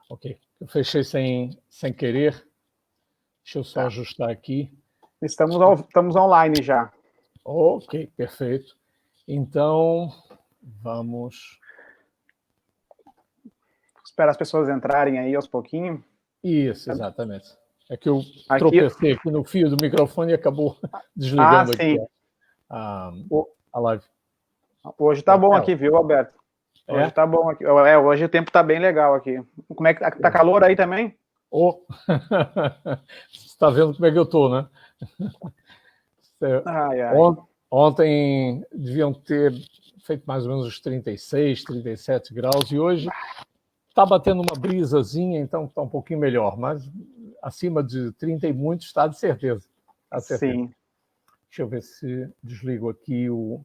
Ok. Eu fechei sem querer. Deixa eu só ajustar aqui. Estamos online já. Ok, perfeito. Então, vamos... Espera as pessoas entrarem aí aos pouquinhos. Isso, exatamente. É que eu tropecei aqui no fio do microfone e acabou desligando aqui a live. Hoje tá bom aqui, viu, Alberto? Hoje tá bom aqui. Hoje o tempo tá bem legal aqui. Como é que tá calor aí também? Você tá vendo como é que eu tô, né? Ontem deviam ter feito mais ou menos uns 36, 37 graus e hoje está batendo uma brisazinha, então está um pouquinho melhor, mas acima de 30 e muito está de certeza. Sim. Deixa eu ver se desligo aqui o...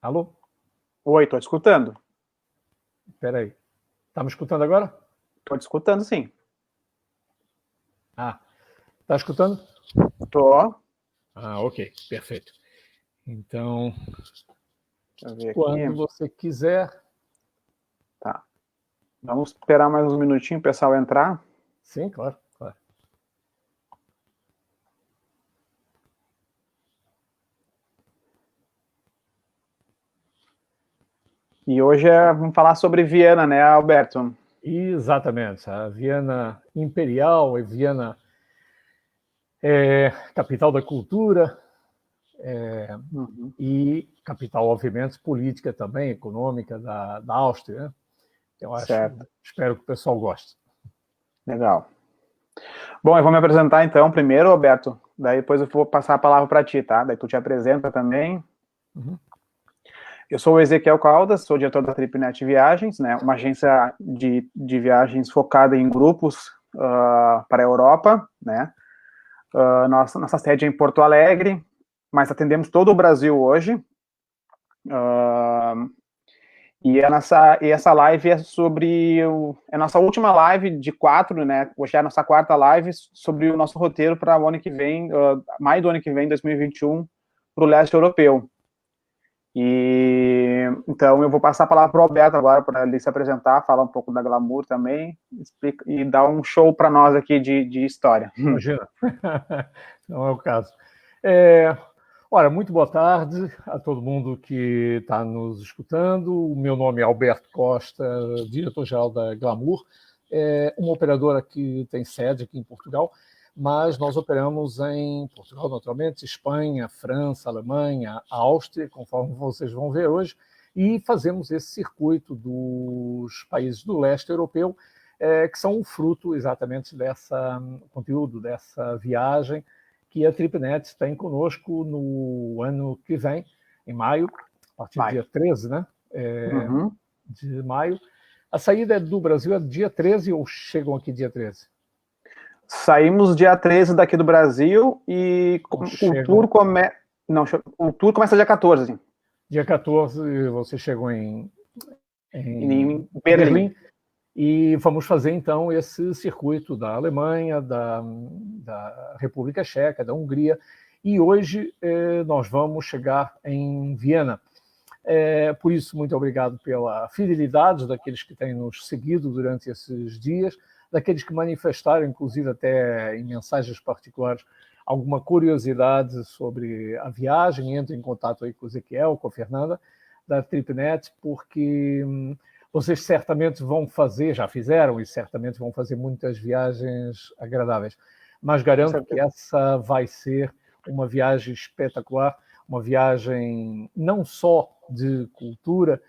Alô? Oi, estou te escutando. Espera aí. Está me escutando agora? Estou te escutando, sim. Está escutando? Estou. Ok, perfeito. Então, deixa eu ver quando aqui. Você quiser. Tá. Vamos esperar mais uns minutinhos o pessoal entrar. Sim, claro. E hoje vamos falar sobre Viena, né, Alberto? Exatamente. A Viena Imperial, a Viena capital da cultura e capital, obviamente, política também, econômica da Áustria. Né? Eu espero que o pessoal goste. Legal. Bom, eu vou me apresentar então primeiro, Alberto. Daí depois eu vou passar a palavra para ti, tá? Daí tu te apresenta também. Eu sou o Ezequiel Caldas, sou diretor da Tripnet Viagens, né? Uma agência de viagens focada em grupos para a Europa, né? Nossa sede é em Porto Alegre, mas atendemos todo o Brasil hoje. E essa live é sobre a nossa última live de 4, né? Hoje é a nossa 4ª live sobre o nosso roteiro para o ano que vem, maio do ano que vem, 2021, para o leste europeu. E então eu vou passar a palavra para o Alberto agora, para ele se apresentar, falar um pouco da Glamour também, e dar um show para nós aqui de história. Imagina, não é o caso. Olha, muito boa tarde a todo mundo que está nos escutando. O meu nome é Alberto Costa, diretor-geral da Glamour, uma operadora que tem sede aqui em Portugal, mas nós operamos em Portugal, naturalmente, Espanha, França, Alemanha, Áustria, conforme vocês vão ver hoje, e fazemos esse circuito dos países do leste europeu, que são o fruto exatamente dessa conteúdo, dessa viagem que a Tripnet tem conosco no ano que vem, em maio, a partir do dia 13, né? De maio. A saída do Brasil é dia 13 ou chegam aqui dia 13? Saímos dia 13 daqui do Brasil e o tour começa dia 14. Dia 14 você chegou em Berlim. E vamos fazer, então, esse circuito da Alemanha, da República Tcheca, da Hungria, e hoje nós vamos chegar em Viena. Por isso, muito obrigado pela fidelidade daqueles que têm nos seguido durante esses dias, daqueles que manifestaram, inclusive até em mensagens particulares, alguma curiosidade sobre a viagem. Entre em contato aí com o Ezequiel, com a Fernanda, da Tripnet, porque vocês certamente vão fazer, já fizeram e certamente vão fazer muitas viagens agradáveis. Mas garanto que essa vai ser uma viagem espetacular, uma viagem não só de cultura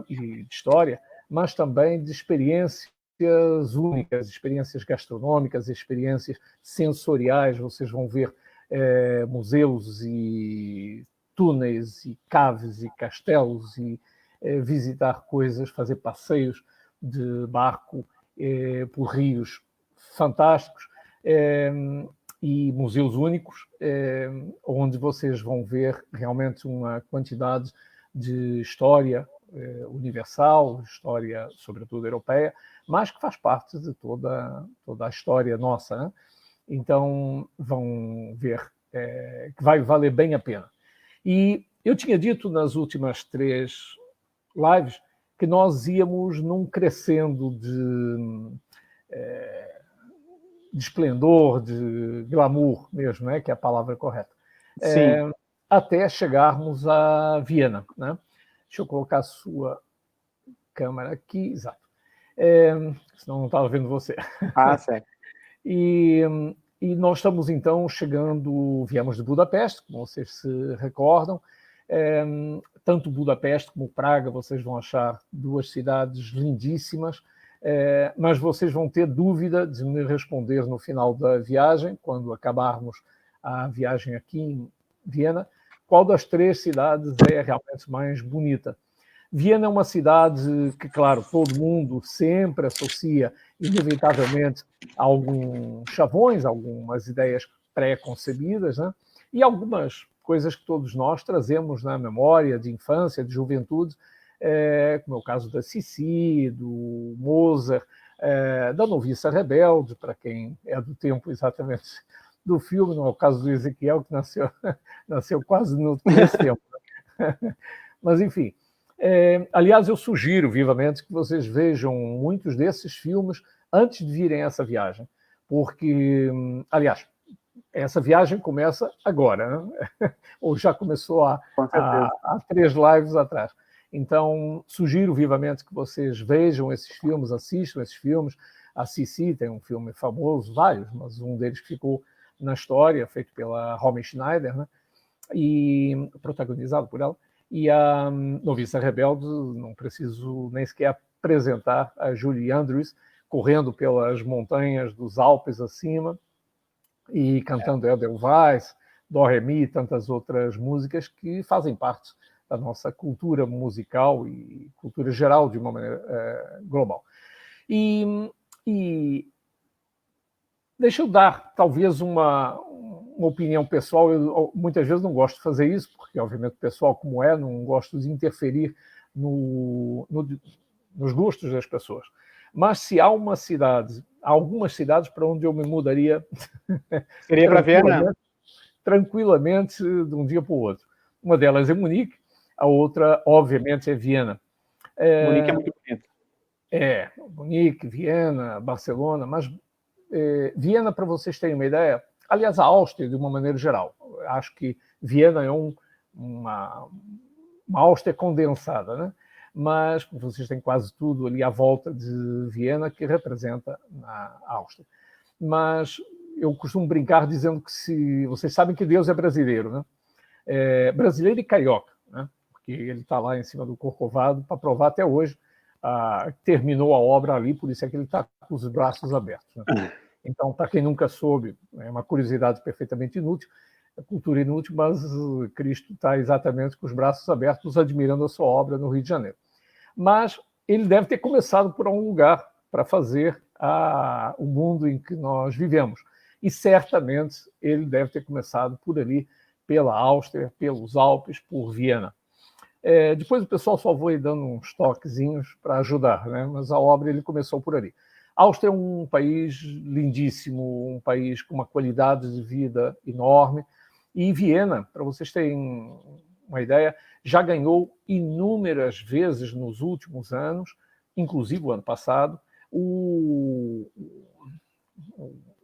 e de história, mas também de experiências únicas, experiências gastronômicas, experiências sensoriais. Vocês vão ver museus e túneis e caves e castelos e visitar coisas, fazer passeios de barco por rios fantásticos e museus únicos, onde vocês vão ver realmente uma quantidade de história universal, história sobretudo europeia, mas que faz parte de toda a história nossa. Né? Então vão ver que vai valer bem a pena. E eu tinha dito nas últimas 3 lives que nós íamos num crescendo de esplendor, de glamour mesmo, né, que é a palavra correta, até chegarmos a Viena, né? Deixa eu colocar a sua câmera aqui, exato. Senão não estava vendo você. Certo. E nós estamos, então, viemos de Budapeste, como vocês se recordam. Tanto Budapeste como Praga, vocês vão achar duas cidades lindíssimas, mas vocês vão ter dúvida de me responder no final da viagem, quando acabarmos a viagem aqui em Viena, qual das três cidades é realmente mais bonita. Viena é uma cidade que, claro, todo mundo sempre associa, inevitavelmente, a alguns chavões, algumas ideias pré-concebidas, né? E algumas coisas que todos nós trazemos na memória de infância, de juventude, como é o caso da Sissi, do Mozart, da Noviça Rebelde, para quem é do tempo exatamente do filme, não é o caso do Ezequiel, que nasceu quase nesse tempo. Mas, enfim... aliás, eu sugiro vivamente que vocês vejam muitos desses filmes antes de virem a essa viagem, porque, aliás, essa viagem começa agora, né? Ou já começou há 3 lives atrás. Então, sugiro vivamente que vocês vejam esses filmes, assistam esses filmes. A Sissi tem um filme famoso, vários, mas um deles que ficou na história, feito pela Romy Schneider, né? E protagonizado por ela. E a Noviça Rebelde, não preciso nem sequer apresentar a Julie Andrews, correndo pelas montanhas dos Alpes acima e cantando Edelweiss, Do Re Mi e tantas outras músicas que fazem parte da nossa cultura musical e cultura geral de uma maneira global. E deixa eu dar talvez uma opinião pessoal. Eu muitas vezes não gosto de fazer isso, porque, obviamente, pessoal como não gosto de interferir nos gostos das pessoas. Mas se há algumas cidades para onde eu me mudaria... Seria para Viena? Tranquilamente, de um dia para o outro. Uma delas é Munique, a outra, obviamente, é Viena. Munique é muito bonito. Munique, Viena, Barcelona, mas Viena, para vocês terem uma ideia, aliás, a Áustria, de uma maneira geral. Acho que Viena é uma Áustria condensada, né? Mas vocês têm quase tudo ali à volta de Viena que representa a Áustria. Mas eu costumo brincar dizendo que vocês sabem que Deus é brasileiro, né? Brasileiro e carioca, né? Porque ele está lá em cima do Corcovado para provar até hoje. Terminou a obra ali, por isso é que ele está com os braços abertos, né? Então, para quem nunca soube, é uma curiosidade perfeitamente inútil, é cultura inútil, mas Cristo está exatamente com os braços abertos, admirando a sua obra no Rio de Janeiro. Mas ele deve ter começado por algum lugar para fazer o mundo em que nós vivemos. E certamente ele deve ter começado por ali, pela Áustria, pelos Alpes, por Viena. Depois o pessoal só foi dando uns toquezinhos para ajudar, né? Mas a obra ele começou por ali. A Áustria é um país lindíssimo, um país com uma qualidade de vida enorme. E Viena, para vocês terem uma ideia, já ganhou inúmeras vezes nos últimos anos, inclusive o ano passado, o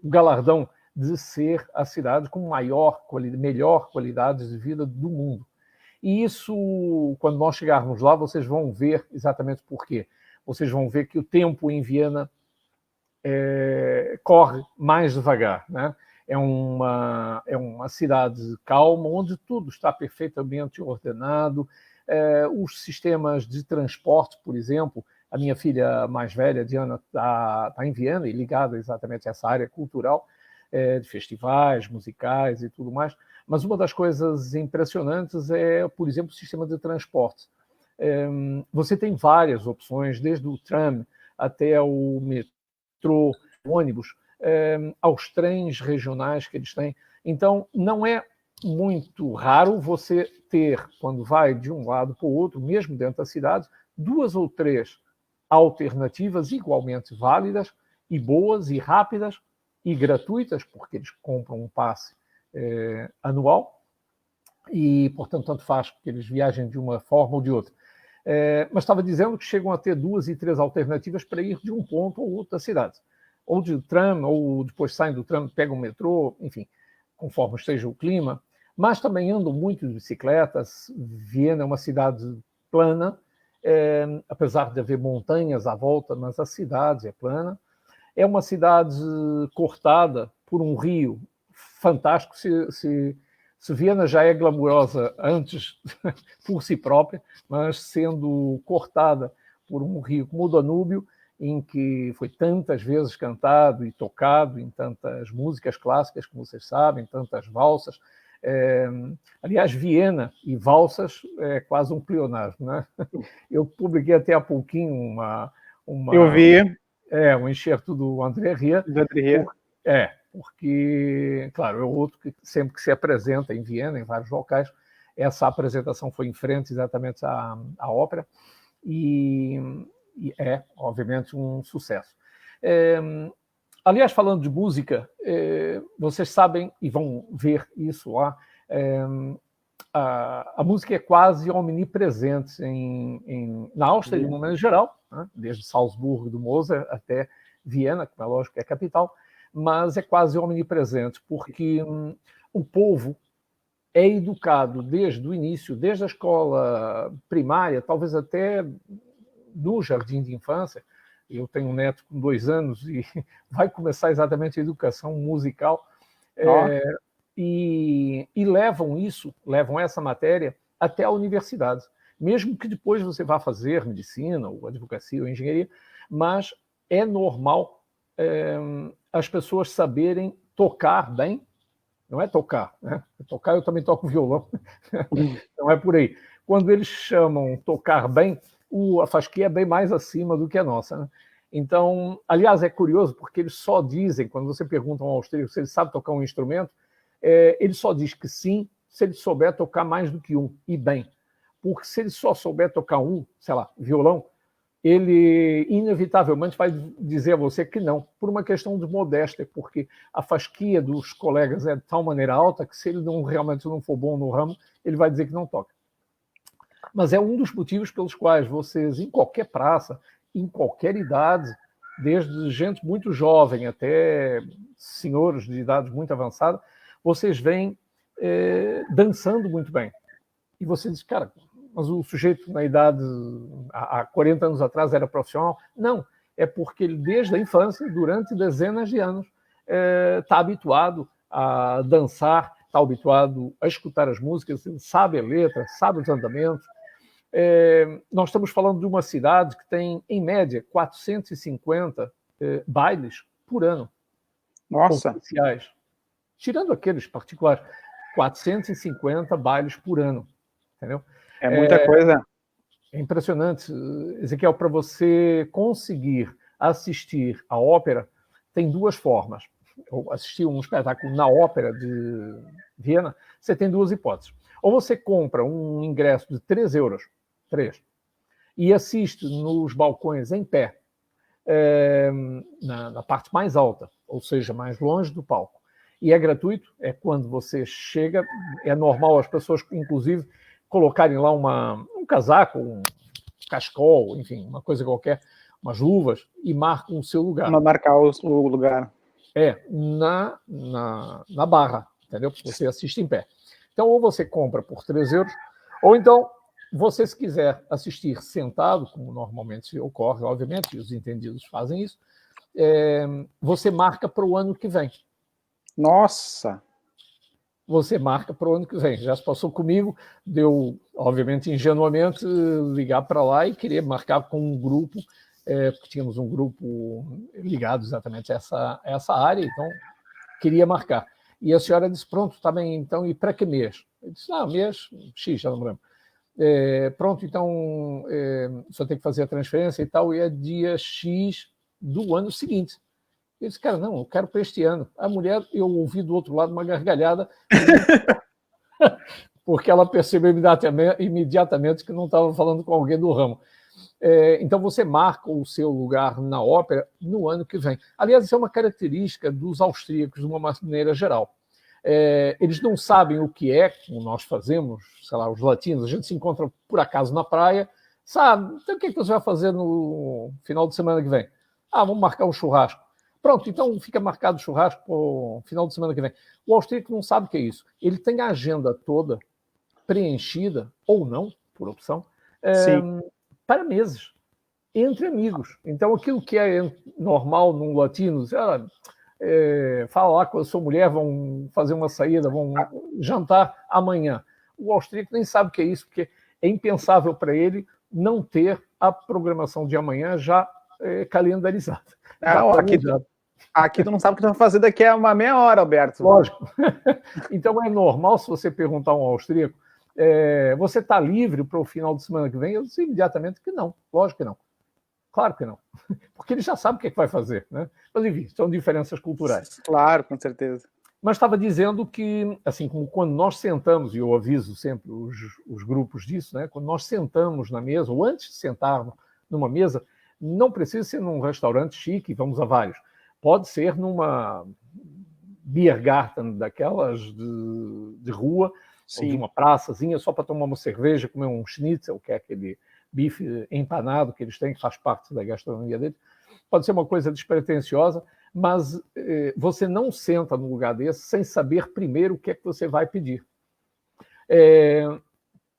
galardão de ser a cidade com melhor qualidade de vida do mundo. E isso, quando nós chegarmos lá, vocês vão ver exatamente por quê. Vocês vão ver que o tempo em Viena corre mais devagar, né? É uma cidade calma, onde tudo está perfeitamente ordenado. Os sistemas de transporte, por exemplo, a minha filha mais velha, Diana, está em Viena e ligada exatamente a essa área cultural, de festivais, musicais e tudo mais. Mas uma das coisas impressionantes é, por exemplo, o sistema de transporte. Você tem várias opções, desde o tram até o metrô, ônibus, aos trens regionais que eles têm. Então, não é muito raro você ter, quando vai de um lado para o outro, mesmo dentro da cidade, 2 ou 3 alternativas igualmente válidas e boas e rápidas e gratuitas, porque eles compram um passe anual e, portanto, tanto faz que eles viajem de uma forma ou de outra. Mas estava dizendo que chegam a ter 2 e 3 alternativas para ir de um ponto ou outro da cidade. Ou de tram, ou depois saem do tram, pegam o metrô, enfim, conforme esteja o clima. Mas também andam muito de bicicletas. Viena é uma cidade plana, apesar de haver montanhas à volta, mas a cidade é plana. É uma cidade cortada por um rio fantástico. Se Viena já é glamurosa antes por si própria, mas sendo cortada por um rio como o Danúbio, em que foi tantas vezes cantado e tocado em tantas músicas clássicas, como vocês sabem, tantas valsas. Aliás, Viena e valsas é quase um pleonasmo, né? Eu publiquei até há pouquinho Eu vi. Um enxerto do André Rieu. Porque, claro, é outro que sempre que se apresenta em Viena, em vários locais, essa apresentação foi em frente exatamente à ópera e é, obviamente, um sucesso. Aliás, falando de música, vocês sabem, e vão ver isso lá, a música é quase omnipresente na Áustria, de uma maneira geral, né? Desde Salzburgo do Mozart até Viena, que é lógico que é a capital, mas é quase omnipresente, porque o povo é educado desde o início, desde a escola primária, talvez até no jardim de infância. Eu tenho um neto com 2 anos e vai começar exatamente a educação musical, e levam essa matéria até a universidade, mesmo que depois você vá fazer medicina, ou advocacia, ou engenharia, mas é normal as pessoas saberem tocar bem. Não é tocar, né? Tocar eu também toco violão, não é por aí. Quando eles chamam tocar bem, a fasquia é bem mais acima do que a nossa, né? Então, aliás, é curioso porque eles só dizem, quando você pergunta a um austríaco se ele sabe tocar um instrumento, ele só diz que sim se ele souber tocar mais do que um, e bem. Porque se ele só souber tocar sei lá, violão, ele inevitavelmente vai dizer a você que não, por uma questão de modéstia, porque a fasquia dos colegas é de tal maneira alta que se ele realmente não for bom no ramo, ele vai dizer que não toca. Mas é um dos motivos pelos quais vocês, em qualquer praça, em qualquer idade, desde gente muito jovem até senhores de idade muito avançada, vocês vêm dançando muito bem. E você diz, cara, mas o sujeito na idade, há 40 anos atrás, era profissional? Não, é porque ele, desde a infância, durante dezenas de anos, está habituado a dançar, está habituado a escutar as músicas, ele sabe a letra, sabe os andamentos. Nós estamos falando de uma cidade que tem, em média, 450 bailes por ano. Nossa! Oficiais. Tirando aqueles particulares, 450 bailes por ano. Entendeu? É muita coisa. É impressionante. Ezequiel, para você conseguir assistir a ópera, tem 2 formas. Ou assistir um espetáculo na ópera de Viena, você tem 2 hipóteses. Ou você compra um ingresso de 3 euros, e assiste nos balcões em pé, na parte mais alta, ou seja, mais longe do palco. E é gratuito, é quando você chega, é normal as pessoas, inclusive, colocarem lá um casaco, um cachecol, enfim, uma coisa qualquer, umas luvas, e marcam o seu lugar. Marcar o lugar. Na barra, entendeu? Você assiste em pé. Então, ou você compra por 3 euros, ou então, você, se quiser assistir sentado, como normalmente ocorre, obviamente, e os entendidos fazem isso, você marca para o ano que vem. Nossa! Você marca para o ano que vem. Já se passou comigo, deu, obviamente, ingenuamente, ligar para lá e querer marcar com um grupo, porque tínhamos um grupo ligado exatamente a essa área, então queria marcar. E a senhora disse, pronto, está bem, então, e para que mês? Eu disse, mês X, já não me lembro. Pronto, então, só tem que fazer a transferência e tal, e é dia X do ano seguinte. Eu disse, cara, não, eu quero para este ano. A mulher, eu ouvi do outro lado uma gargalhada, porque ela percebeu imediatamente que não estava falando com alguém do ramo. Então, você marca o seu lugar na ópera no ano que vem. Aliás, isso é uma característica dos austríacos, de uma maneira geral. Eles não sabem o que é, como nós fazemos, sei lá, os latinos, a gente se encontra por acaso na praia, Sabe? Então o que é que você vai fazer no final de semana que vem? Vamos marcar um churrasco. Pronto, então fica marcado o churrasco para o final de semana que vem. O austríaco não sabe o que é isso. Ele tem a agenda toda preenchida, ou não, por opção, para meses, entre amigos. Então, aquilo que é normal num latino, fala lá com a sua mulher, vão fazer uma saída, vão jantar amanhã. O austríaco nem sabe o que é isso, porque é impensável para ele não ter a programação de amanhã já calendarizada. Aqui tu não sabe o que tu vai fazer daqui a uma meia hora, Alberto. Lógico. Então é normal, se você perguntar a um austríaco, você está livre para o final de semana que vem? Eu disse imediatamente que não. Lógico que não. Claro que não. Porque ele já sabe o que é que vai fazer, né? Mas, enfim, são diferenças culturais. Claro, com certeza. Mas estava dizendo que, assim como quando nós sentamos, e eu aviso sempre os grupos disso, né? Quando nós sentamos na mesa, ou antes de sentarmos numa mesa, não precisa ser num restaurante chique, vamos a vários. Pode ser numa Biergarten daquelas de rua, sim, ou de uma praçazinha, só para tomar uma cerveja, comer um schnitzel, que é aquele bife empanado que eles têm, que faz parte da gastronomia deles. Pode ser uma coisa despretensiosa, mas você não senta num lugar desse sem saber primeiro o que é que você vai pedir.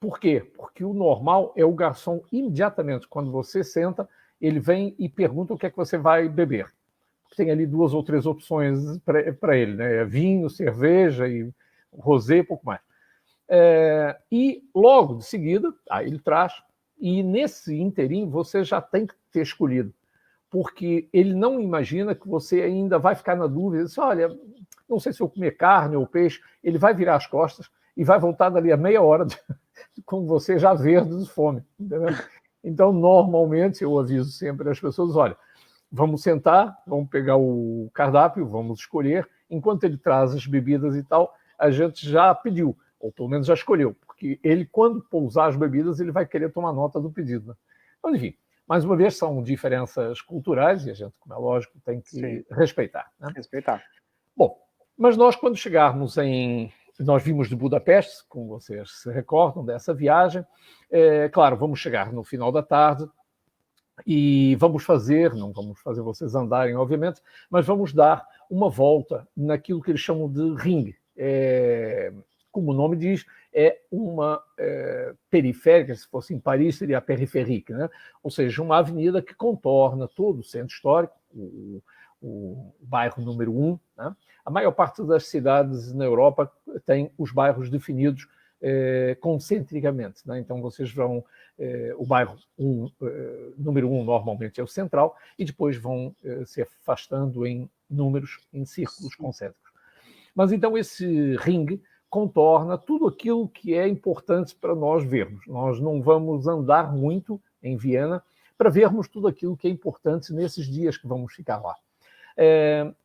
Por quê? Porque o normal é o garçom, imediatamente, quando você senta, ele vem e pergunta o que é que você vai beber. Tem ali 2 ou 3 opções para ele, né? Vinho, cerveja e rosé, pouco mais. E logo de seguida, ele traz, e nesse inteirinho você já tem que ter escolhido, porque ele não imagina que você ainda vai ficar na dúvida, diz, olha, não sei se eu comer carne ou peixe, ele vai virar as costas e vai voltar dali a meia hora com você já verde de fome. Entendeu? Então, normalmente, eu aviso sempre às pessoas, olha, vamos sentar, vamos pegar o cardápio, vamos escolher, enquanto ele traz as bebidas e tal, a gente já pediu, ou pelo menos já escolheu, porque ele, quando pousar as bebidas, ele vai querer tomar nota do pedido. Né? Então, enfim, mais uma vez, são diferenças culturais e a gente, como é lógico, tem que respeitar. Né? Respeitar. Bom, mas nós, quando chegarmos nós vimos de Budapeste, como vocês se recordam dessa viagem, claro, vamos chegar no final da tarde e vamos fazer, não vamos fazer vocês andarem, obviamente, mas vamos dar uma volta naquilo que eles chamam de ringue. Como o nome diz, é uma periférica, se fosse em Paris, seria a periférique, né? Ou seja, uma avenida que contorna todo o centro histórico, o bairro número 1. Né? A maior parte das cidades na Europa tem os bairros definidos concentricamente. Né? Então, vocês vão... o bairro número 1 normalmente é o central e depois vão se afastando em círculos concêntricos. Mas então esse ringue contorna tudo aquilo que é importante para nós vermos. Nós não vamos andar muito em Viena para vermos tudo aquilo que é importante nesses dias que vamos ficar lá.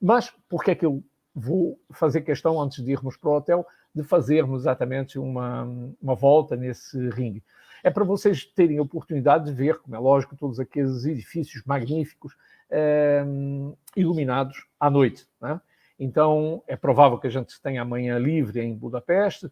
Mas por que é que eu vou fazer questão, antes de irmos para o hotel, de fazermos exatamente uma volta nesse ringue? É para vocês terem a oportunidade de ver, como é lógico, todos aqueles edifícios magníficos iluminados à noite. Né? Então, é provável que a gente tenha amanhã livre em Budapeste,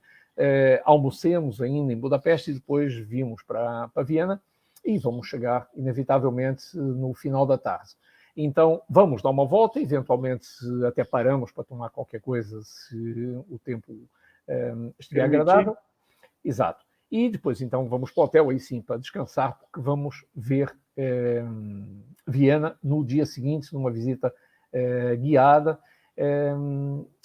almocemos ainda em Budapeste e depois vimos para Viena e vamos chegar, inevitavelmente, no final da tarde. Então, vamos dar uma volta, eventualmente até paramos para tomar qualquer coisa se o tempo estiver agradável. Exato. E depois, então, vamos para o hotel, aí sim, para descansar, porque vamos ver Viena no dia seguinte, numa visita guiada.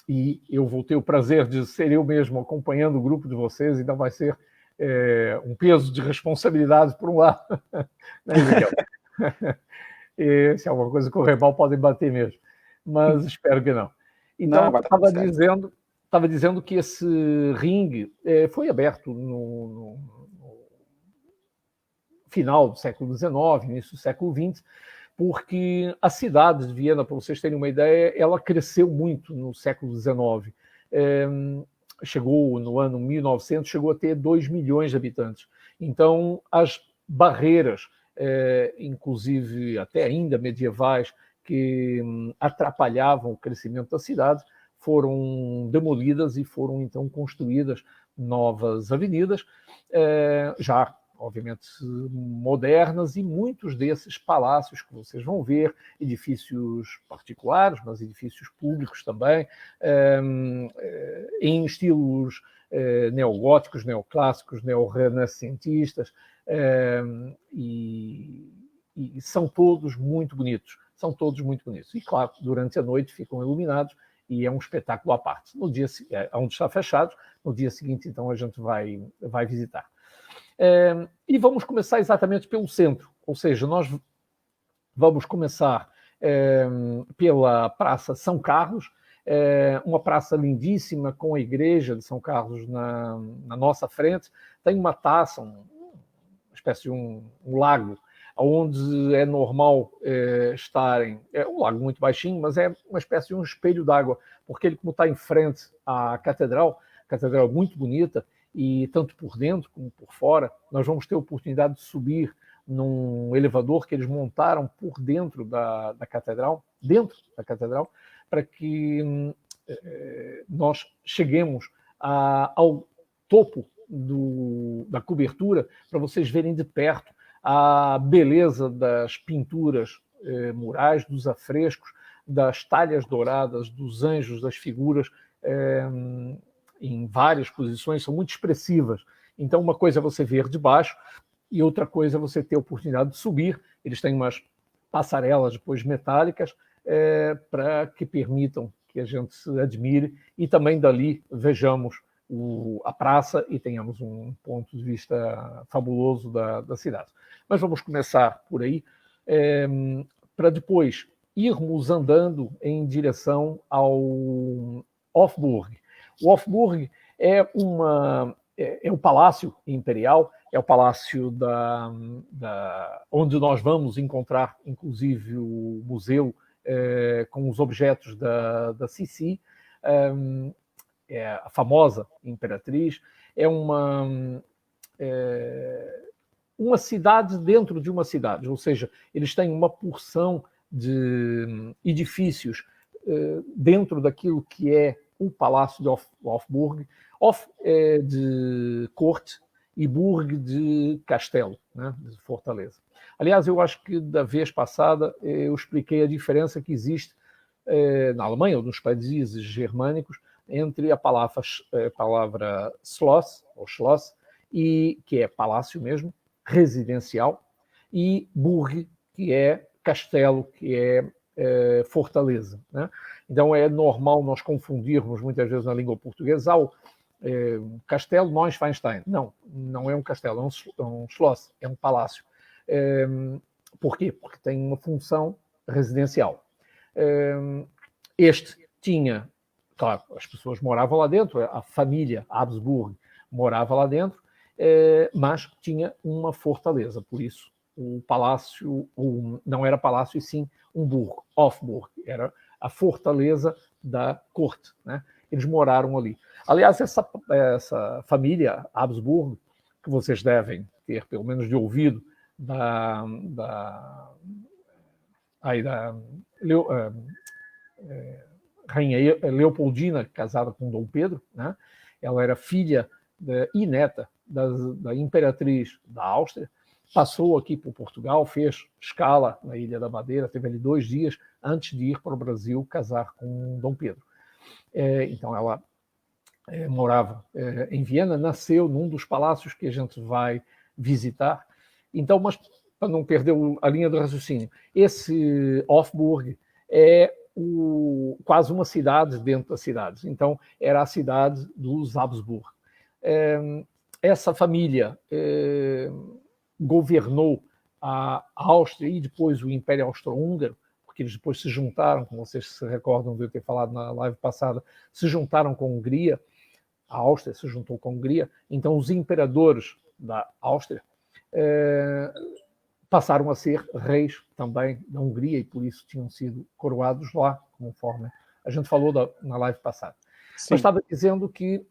E eu vou ter o prazer de ser eu mesmo acompanhando o grupo de vocês, então vai ser um peso de responsabilidade por um lado. Né, Ezequiel? E, se alguma coisa correr mal, podem bater mesmo. Mas espero que não. Então, estava dizendo que esse ringue foi aberto no final do século XIX, início do século XX, porque a cidade de Viena, para vocês terem uma ideia, ela cresceu muito no século XIX. Chegou no ano 1900, chegou a ter 2 milhões de habitantes. Então, as barreiras, inclusive até ainda medievais, que atrapalhavam o crescimento da cidade, foram demolidas e foram então construídas novas avenidas, já obviamente modernas, e muitos desses palácios que vocês vão ver, edifícios particulares, mas edifícios públicos também, em estilos neogóticos, neoclássicos, neorrenascentistas, e são todos muito bonitos. São todos muito bonitos. E, claro, durante a noite ficam iluminados e é um espetáculo à parte. No dia onde está fechado, no dia seguinte, então, a gente vai visitar. E vamos começar exatamente pelo centro, ou seja, nós vamos começar pela Praça São Carlos, uma praça lindíssima com a igreja de São Carlos na nossa frente. Tem uma taça, uma espécie de um lago, onde é normal estarem... É um lago muito baixinho, mas é uma espécie de um espelho d'água, porque ele, como está em frente à catedral, a catedral é muito bonita, e tanto por dentro como por fora, nós vamos ter a oportunidade de subir num elevador que eles montaram por dentro da catedral, para que nós cheguemos ao topo da cobertura, para vocês verem de perto a beleza das pinturas murais, dos afrescos, das talhas douradas, dos anjos, das figuras em várias posições, são muito expressivas. Então, uma coisa é você ver de baixo e outra coisa é você ter a oportunidade de subir. Eles têm umas passarelas depois metálicas para que permitam que a gente se admire e também dali vejamos a praça e tenhamos um ponto de vista fabuloso da cidade. Mas vamos começar por aí, para depois irmos andando em direção ao Hofburg. O Hofburg é o Palácio Imperial, é o palácio onde nós vamos encontrar, inclusive, o museu com os objetos da Sissi, é a famosa imperatriz, é uma cidade dentro de uma cidade, ou seja, eles têm uma porção de edifícios dentro daquilo que é o Palácio de Hofburg. Hof é de corte e Burg de castelo, né, de fortaleza. Aliás, eu acho que da vez passada eu expliquei a diferença que existe na Alemanha ou nos países germânicos entre a palavra Schloss, ou Schloss, que é palácio mesmo, residencial, e Burg, que é castelo, que é fortaleza, né? Então é normal nós confundirmos muitas vezes na língua portuguesa castelo Neuschwanstein. Não é um castelo, é um Schloss, é um palácio. Por quê? Porque tem uma função residencial. Este tinha, claro, as pessoas moravam lá dentro, a família Habsburg morava lá dentro, mas tinha uma fortaleza, por isso o palácio não era palácio e sim um burgo, Hofburg, era a fortaleza da corte, né? Eles moraram ali. Aliás, essa família Habsburg, que vocês devem ter pelo menos de ouvido da Rainha Leopoldina, casada com Dom Pedro, né? Ela era filha e neta da imperatriz da Áustria, passou aqui por Portugal, fez escala na Ilha da Madeira, teve ali 2 dias antes de ir para o Brasil casar com Dom Pedro. Então ela morava em Viena, nasceu num dos palácios que a gente vai visitar. Então, mas para não perder a linha do raciocínio, esse Hofburg é quase uma cidade dentro das cidades. Então, era a cidade dos Habsburg. Essa família governou a Áustria e depois o Império Austro-Húngaro, porque eles depois se juntaram, como vocês se recordam de eu ter falado na live passada, se juntaram com a Hungria, a Áustria se juntou com a Hungria, então os imperadores da Áustria passaram a ser reis também da Hungria e por isso tinham sido coroados lá, conforme a gente falou na live passada. Sim. Mas estava dizendo que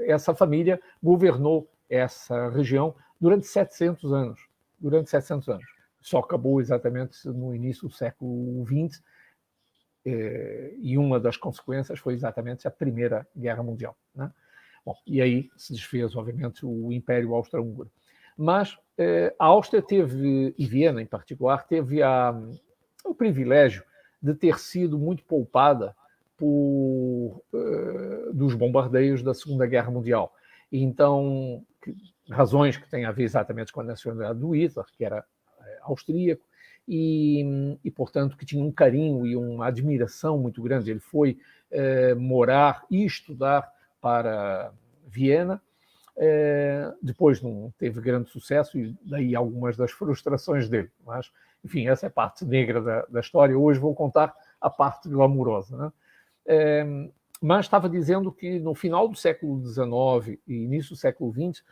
essa família governou essa região durante 700 anos. Só acabou exatamente no início do século XX e uma das consequências foi exatamente a Primeira Guerra Mundial, né? Bom, e aí se desfez, obviamente, o Império Austro-Húngaro. Mas a Áustria teve, e Viena em particular, teve o privilégio de ter sido muito poupada dos bombardeios da Segunda Guerra Mundial. E então, razões que têm a ver exatamente com a nacionalidade do Hitler, que era austríaco, e, portanto, que tinha um carinho e uma admiração muito grande. Ele foi morar e estudar para Viena. Depois não teve grande sucesso, e daí algumas das frustrações dele. Mas, enfim, essa é a parte negra da história. Hoje vou contar a parte glamourosa, né? Mas estava dizendo que no final do século XIX e início do século XX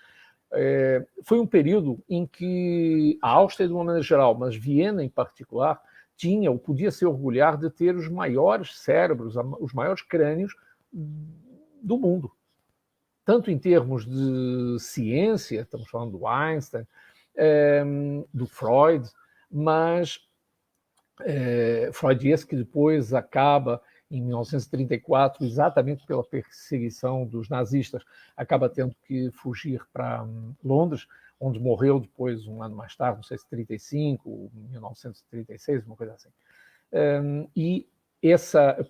foi um período em que a Áustria, de uma maneira geral, mas Viena em particular, tinha ou podia se orgulhar de ter os maiores cérebros, os maiores crânios do mundo. Tanto em termos de ciência, estamos falando do Einstein, do Freud, mas Freud esse que depois acaba, em 1934, exatamente pela perseguição dos nazistas, acaba tendo que fugir para Londres, onde morreu depois, um ano mais tarde, não sei se 35, 1936, uma coisa assim.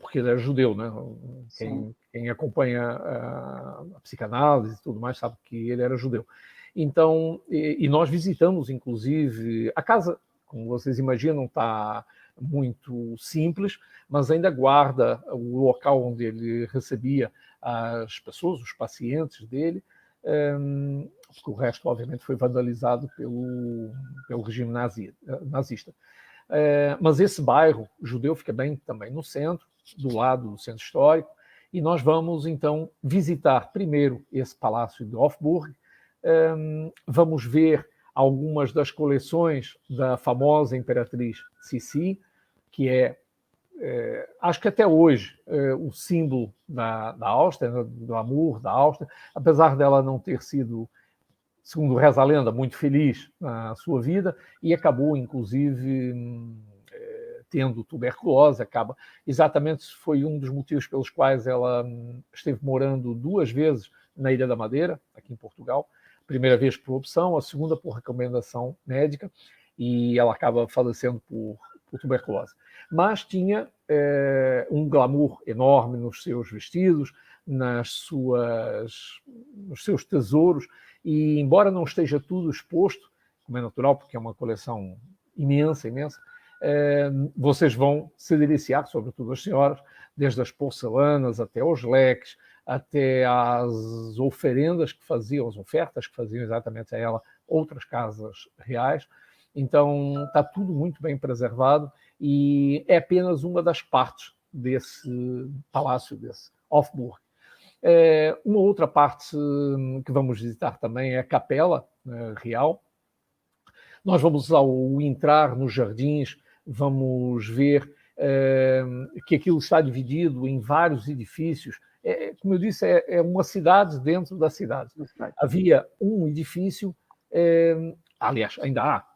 Porque ele era judeu, né? Quem acompanha a psicanálise e tudo mais sabe que ele era judeu. Então, e nós visitamos, inclusive, a casa, como vocês imaginam, está muito simples, mas ainda guarda o local onde ele recebia as pessoas, os pacientes dele, porque o resto, obviamente, foi vandalizado pelo regime nazista. Mas esse bairro judeu fica bem também no centro, do lado do centro histórico, e nós vamos, então, visitar primeiro esse palácio de Hofburg, vamos ver algumas das coleções da famosa imperatriz Sissi, que acho que até hoje, o símbolo da Áustria, do amor da Áustria, apesar dela não ter sido, segundo reza a lenda, muito feliz na sua vida, e acabou, inclusive, tendo tuberculose, exatamente foi um dos motivos pelos quais ela esteve morando 2 vezes na Ilha da Madeira, aqui em Portugal, a primeira vez por opção, a segunda por recomendação médica, e ela acaba falecendo por tuberculose. Mas tinha um glamour enorme nos seus vestidos, nos seus tesouros, e embora não esteja tudo exposto, como é natural, porque é uma coleção imensa, vocês vão se deliciar, sobretudo as senhoras, desde as porcelanas até os leques, até as oferendas que faziam, as ofertas que faziam exatamente a ela outras casas reais. Então está tudo muito bem preservado e é apenas uma das partes desse palácio, desse Hofburg. Uma outra parte que vamos visitar também é a Capela Real. Nós vamos, ao entrar nos jardins, vamos ver que aquilo está dividido em vários edifícios. Como eu disse, é uma cidade dentro da cidade. Havia um edifício, aliás, ainda há,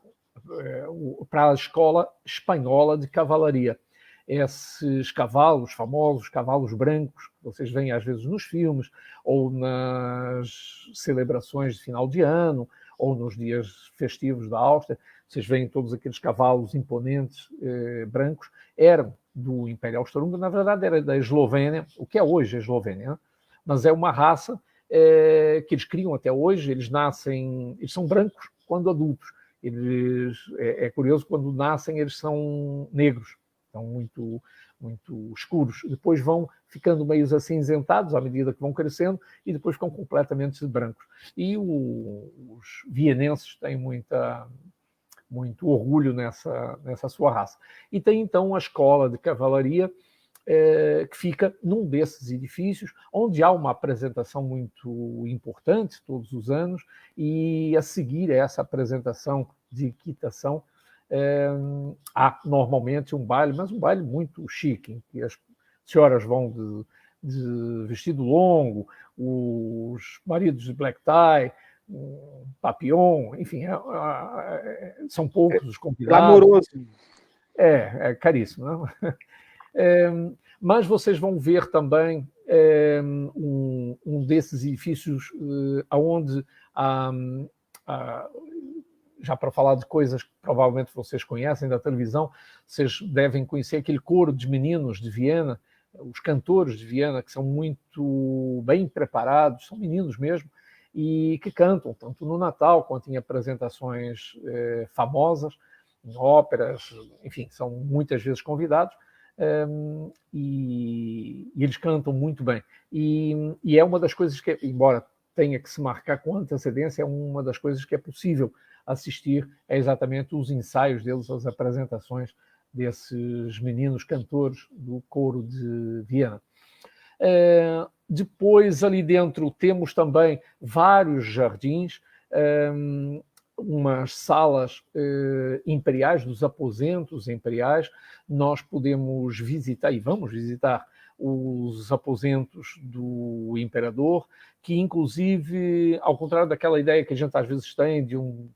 para a Escola Espanhola de Cavalaria. Esses cavalos, famosos cavalos brancos, que vocês veem às vezes nos filmes, ou nas celebrações de final de ano, ou nos dias festivos da Áustria, vocês veem todos aqueles cavalos imponentes brancos, eram do Império Austro-Húngaro, na verdade era da Eslovénia, o que é hoje a Eslovénia, né? Mas é uma raça que eles criam até hoje, eles são brancos quando adultos. É curioso, quando nascem eles são negros, são muito, muito escuros. Depois vão ficando meio acinzentados à medida que vão crescendo e depois ficam completamente brancos. E os vienenses têm muito orgulho nessa sua raça. E tem então a escola de cavalaria que fica num desses edifícios, onde há uma apresentação muito importante todos os anos, e a seguir a essa apresentação de equitação há normalmente um baile, mas um baile muito chique, em que as senhoras vão de vestido longo, os maridos de black tie, papillon, enfim, são poucos os convidados. Glamouroso. É caríssimo, não? Mas vocês vão ver também um desses edifícios onde, já para falar de coisas que provavelmente vocês conhecem da televisão, vocês devem conhecer aquele coro de meninos de Viena, os cantores de Viena, que são muito bem preparados, são meninos mesmo, e que cantam tanto no Natal quanto em apresentações famosas, em óperas, enfim, são muitas vezes convidados, e eles cantam muito bem. E é uma das coisas que, embora tenha que se marcar com antecedência, é uma das coisas que é possível assistir, é exatamente os ensaios deles, as apresentações desses meninos cantores do coro de Viena. Depois, ali dentro, temos também vários jardins, umas salas imperiais, dos aposentos imperiais. Nós podemos visitar, e vamos visitar, os aposentos do imperador, que inclusive, ao contrário daquela ideia que a gente às vezes tem de um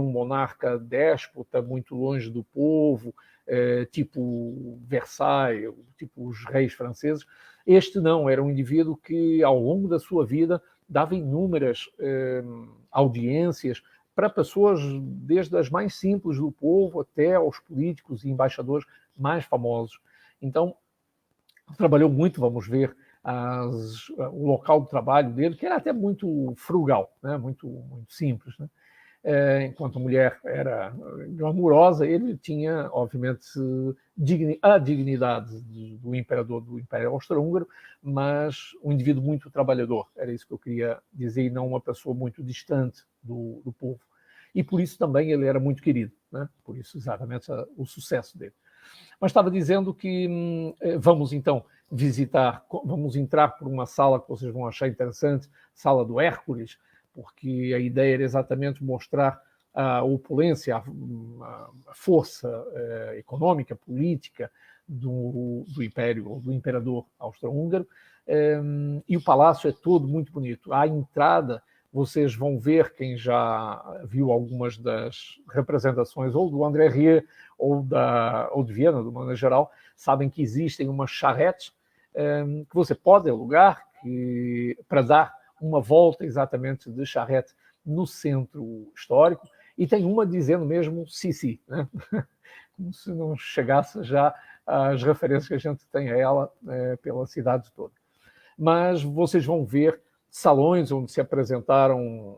monarca déspota, muito longe do povo, tipo Versailles, tipo os reis franceses, este não, era um indivíduo que, ao longo da sua vida, dava inúmeras audiências para pessoas, desde as mais simples do povo até aos políticos e embaixadores mais famosos. Então, trabalhou muito, vamos ver, o local de trabalho dele, que era até muito frugal, né? muito simples, né? Enquanto a mulher era glamurosa, ele tinha, obviamente, a dignidade do imperador do Império Austro-Húngaro, mas um indivíduo muito trabalhador, era isso que eu queria dizer, e não uma pessoa muito distante do povo. E por isso também ele era muito querido, né? Por isso exatamente o sucesso dele. Mas estava dizendo que vamos então vamos entrar por uma sala que vocês vão achar interessante, sala do Hércules, porque a ideia era exatamente mostrar a opulência, a força econômica, política do Império, do Imperador Austro-Húngaro, e o palácio é todo muito bonito. À entrada, vocês vão ver, quem já viu algumas das representações, ou do André Rieu, ou de Viena, de maneira geral, sabem que existem umas charretes que você pode alugar para dar uma volta exatamente de charrete no centro histórico, e tem uma dizendo mesmo Sissi, né? Como se não chegasse já às referências que a gente tem a ela pela cidade toda. Mas vocês vão ver salões onde se apresentaram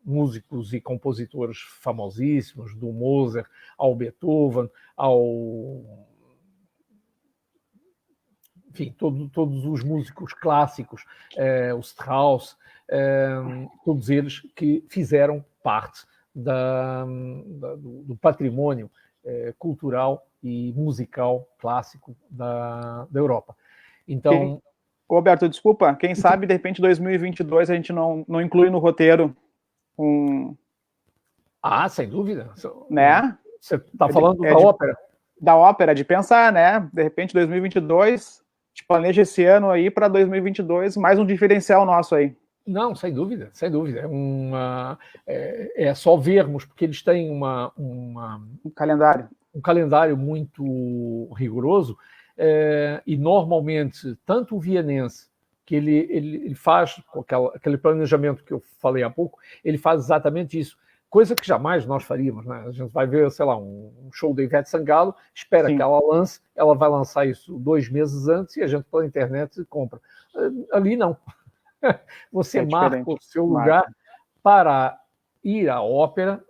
músicos e compositores famosíssimos, do Mozart ao Beethoven, enfim, todos os músicos clássicos, o Strauss, todos eles que fizeram parte do patrimônio cultural e musical clássico da Europa. Então... Roberto, desculpa, quem sabe, de repente, 2022 a gente não inclui no roteiro sem dúvida. Né? Você está falando da ópera? Da ópera, de pensar, né? De repente, 2022, a gente planeja esse ano aí para 2022, mais um diferencial nosso aí. Não, sem dúvida, sem dúvida. É só vermos, porque eles têm um calendário muito rigoroso, e normalmente, tanto o vienense, que ele faz com aquele planejamento que eu falei há pouco, ele faz exatamente isso, coisa que jamais nós faríamos, né? A gente vai ver, sei lá, um show da Ivete Sangalo, espera Sim. que ela lance, ela vai lançar isso 2 meses antes e a gente pela internet compra. Ali não. Você marca o seu lugar para ir à ópera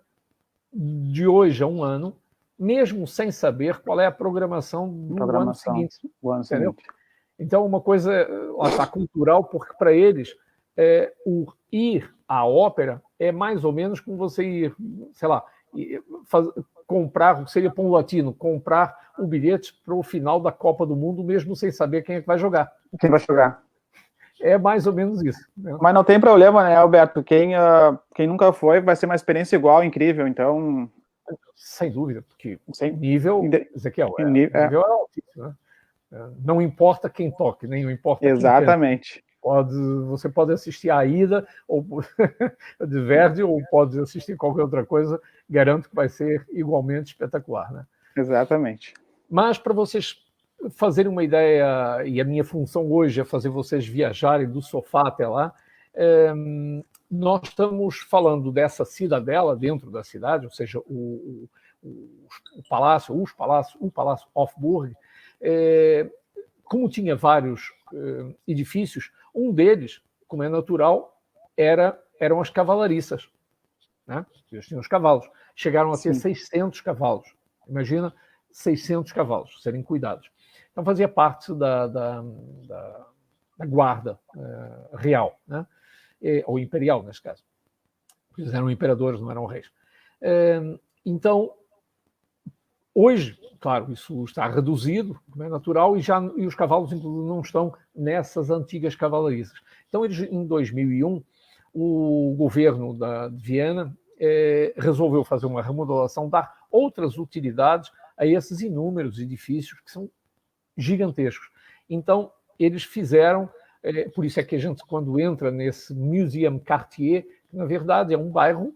de hoje a um ano, mesmo sem saber qual é a programação do ano seguinte. Entendeu? Então, uma coisa está cultural, porque para eles o ir à ópera é mais ou menos como você ir, sei lá, comprar, seria para um latino, comprar o bilhete para o final da Copa do Mundo, mesmo sem saber quem é que vai jogar. Quem vai jogar. É mais ou menos isso. Né? Mas não tem problema, né, Alberto? Quem nunca foi vai ser uma experiência igual, incrível, então... Sem dúvida, porque o nível, Ezequiel, o nível é altíssimo, né? Não importa quem toque, nem não importa Exatamente. quem você pode assistir a ida ou de Verdi, ou pode assistir qualquer outra coisa, garanto que vai ser igualmente espetacular. Né? Exatamente. Mas para vocês fazerem uma ideia, e a minha função hoje é fazer vocês viajarem do sofá até lá, nós estamos falando dessa cidadela dentro da cidade, ou seja, o Palácio Hofburg, como tinha vários edifícios, um deles, como é natural, eram as cavalariças. Né? Eles tinham os cavalos. Chegaram a ter 600 cavalos. Imagina 600 cavalos serem cuidados. Então fazia parte da guarda real, né? Ou imperial, nesse caso. Eles eram imperadores, não eram reis. Então, hoje, claro, isso está reduzido, como é natural, e os cavalos, inclusive, não estão nessas antigas cavalariças. Então, eles, em 2001, o governo de Viena resolveu fazer uma remodelação, dar outras utilidades a esses inúmeros edifícios que são gigantescos. Então, eles fizeram, por isso é que a gente, quando entra nesse Museum Cartier, que na verdade é um bairro,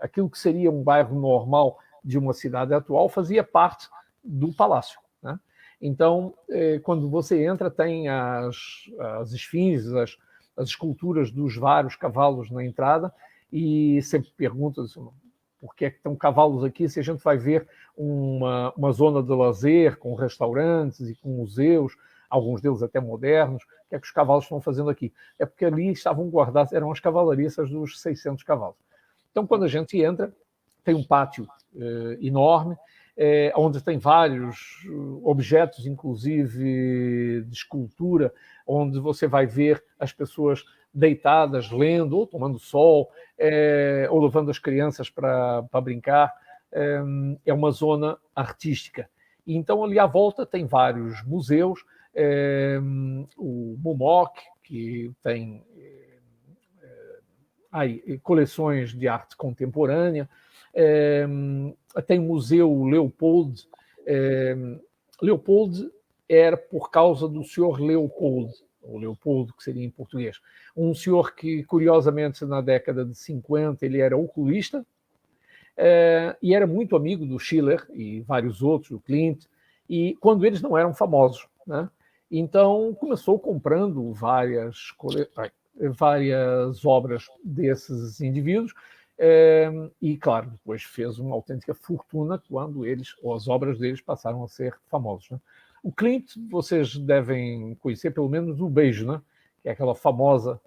aquilo que seria um bairro normal de uma cidade atual, fazia parte do palácio. Né? Então, quando você entra, tem as esfinges, as esculturas dos vários cavalos na entrada, e sempre perguntas por que é que estão cavalos aqui, se a gente vai ver uma zona de lazer com restaurantes e com museus, alguns deles até modernos, o que é que os cavalos estão fazendo aqui? É porque ali estavam guardados, eram as cavalariças dos 600 cavalos. Então, quando a gente entra, tem um pátio enorme, onde tem vários objetos, inclusive de escultura, onde você vai ver as pessoas deitadas, lendo, ou tomando sol, ou levando as crianças para brincar. É uma zona artística. E então, ali à volta, tem vários museus, o MUMOC, que tem coleções de arte contemporânea, tem o Museu Leopold. Leopold era por causa do senhor Leopold, ou Leopoldo, que seria em português. Um senhor que, curiosamente, na década de 50, ele era oculista e era muito amigo do Schiller e vários outros, do Klimt, e quando eles não eram famosos. Né? Então, começou comprando várias obras desses indivíduos, e, claro, depois fez uma autêntica fortuna quando as obras deles passaram a ser famosos. Né? O Klimt, vocês devem conhecer pelo menos o Beijo, né? Que é aquele famoso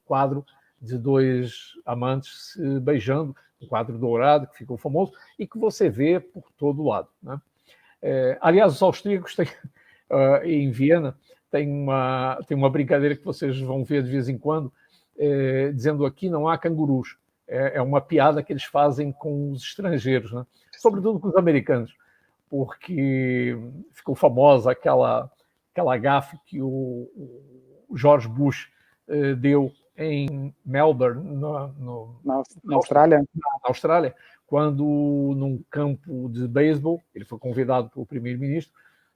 quadro de dois amantes se beijando, um quadro dourado que ficou famoso e que você vê por todo lado. Né? Aliás, os austríacos têm, em Viena, tem uma brincadeira que vocês vão ver de vez em quando, dizendo aqui não há cangurus. É uma piada que eles fazem com os estrangeiros, né? Sobretudo com os americanos, porque ficou famosa aquela gafe que o George Bush deu em Melbourne, na Austrália. Na Austrália, quando, num campo de beisebol, ele foi convidado pelo primeiro-ministro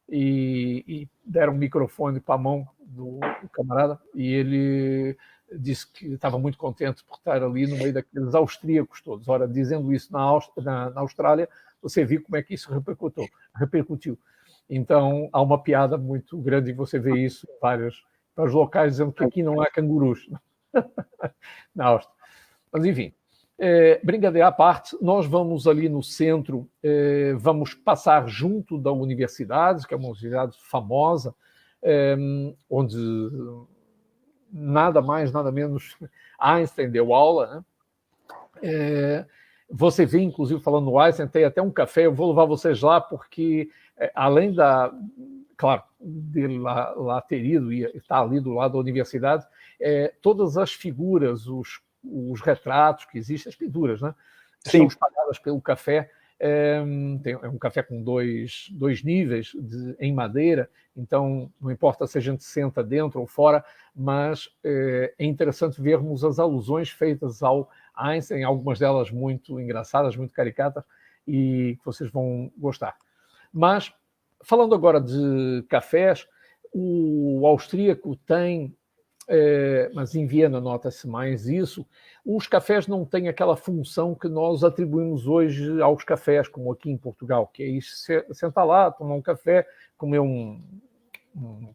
e deram um microfone para a mão do camarada e ele disse que estava muito contente por estar ali no meio daqueles austríacos todos. Ora, dizendo isso na Austrália, você viu como é que isso repercutiu. Então, há uma piada muito grande e você vê isso em vários locais, dizendo que aqui não há cangurus na Áustria. Mas, enfim, brincadeira à parte, nós vamos ali no centro, vamos passar junto da universidade, que é uma universidade famosa, onde nada mais, nada menos Einstein deu aula, né? Você vê, inclusive, falando no Einstein, tem até um café, eu vou levar vocês lá, porque além claro, dele lá ter ido e estar ali do lado da universidade, todas as figuras, os retratos que existem, as pinturas, né? São espalhadas pelo café. É um café com dois níveis em madeira, então não importa se a gente senta dentro ou fora, mas é interessante vermos as alusões feitas ao Einstein, algumas delas muito engraçadas, muito caricatas, e que vocês vão gostar. Mas, falando agora de cafés, o austríaco tem mas em Viena nota-se mais isso, os cafés não têm aquela função que nós atribuímos hoje aos cafés, como aqui em Portugal, que é ir sentar lá, tomar um café, comer um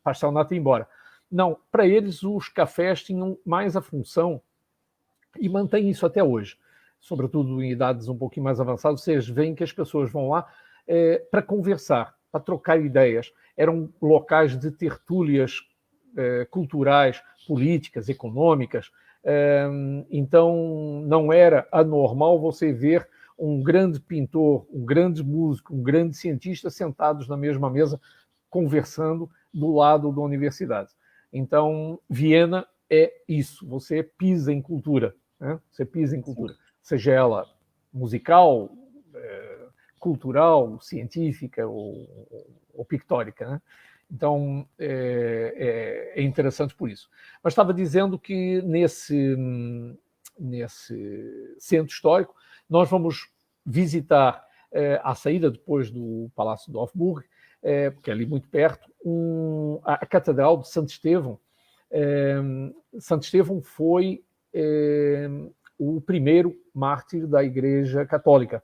pastel nato e ir embora. Não, para eles os cafés tinham mais a função, e mantém isso até hoje, sobretudo em idades um pouquinho mais avançadas, vocês veem que as pessoas vão lá para conversar, para trocar ideias. Eram locais de tertúlias culturais, políticas, econômicas. Então, não era anormal você ver um grande pintor, um grande músico, um grande cientista sentados na mesma mesa, conversando do lado da universidade. Então, Viena é isso, você pisa em cultura, né? Você pisa em cultura, seja ela musical, cultural, científica ou pictórica, né? Então, é interessante por isso. Mas estava dizendo que nesse centro histórico nós vamos visitar, à saída depois do Palácio de Hofburg, porque é ali muito perto, a Catedral de Santo Estevão. Santo Estevão foi o primeiro mártir da Igreja Católica.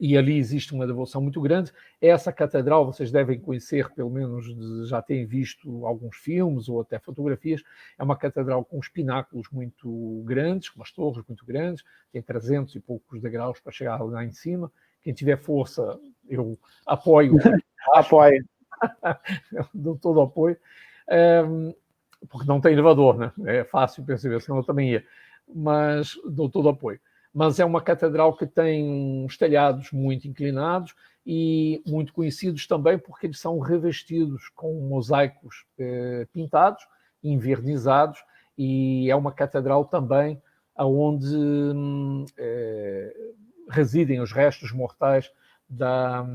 E ali existe uma devoção muito grande. Essa catedral, vocês devem conhecer, pelo menos já têm visto alguns filmes ou até fotografias, é uma catedral com os pináculos muito grandes, com as torres muito grandes, tem 300 e poucos degraus para chegar lá em cima. Quem tiver força, eu apoio. Apoio. Eu dou todo o apoio. Porque não tem elevador, né? É fácil perceber, senão eu também ia. Mas dou todo o apoio. Mas é uma catedral que tem uns telhados muito inclinados e muito conhecidos também porque eles são revestidos com mosaicos pintados, envernizados, e é uma catedral também onde residem os restos mortais da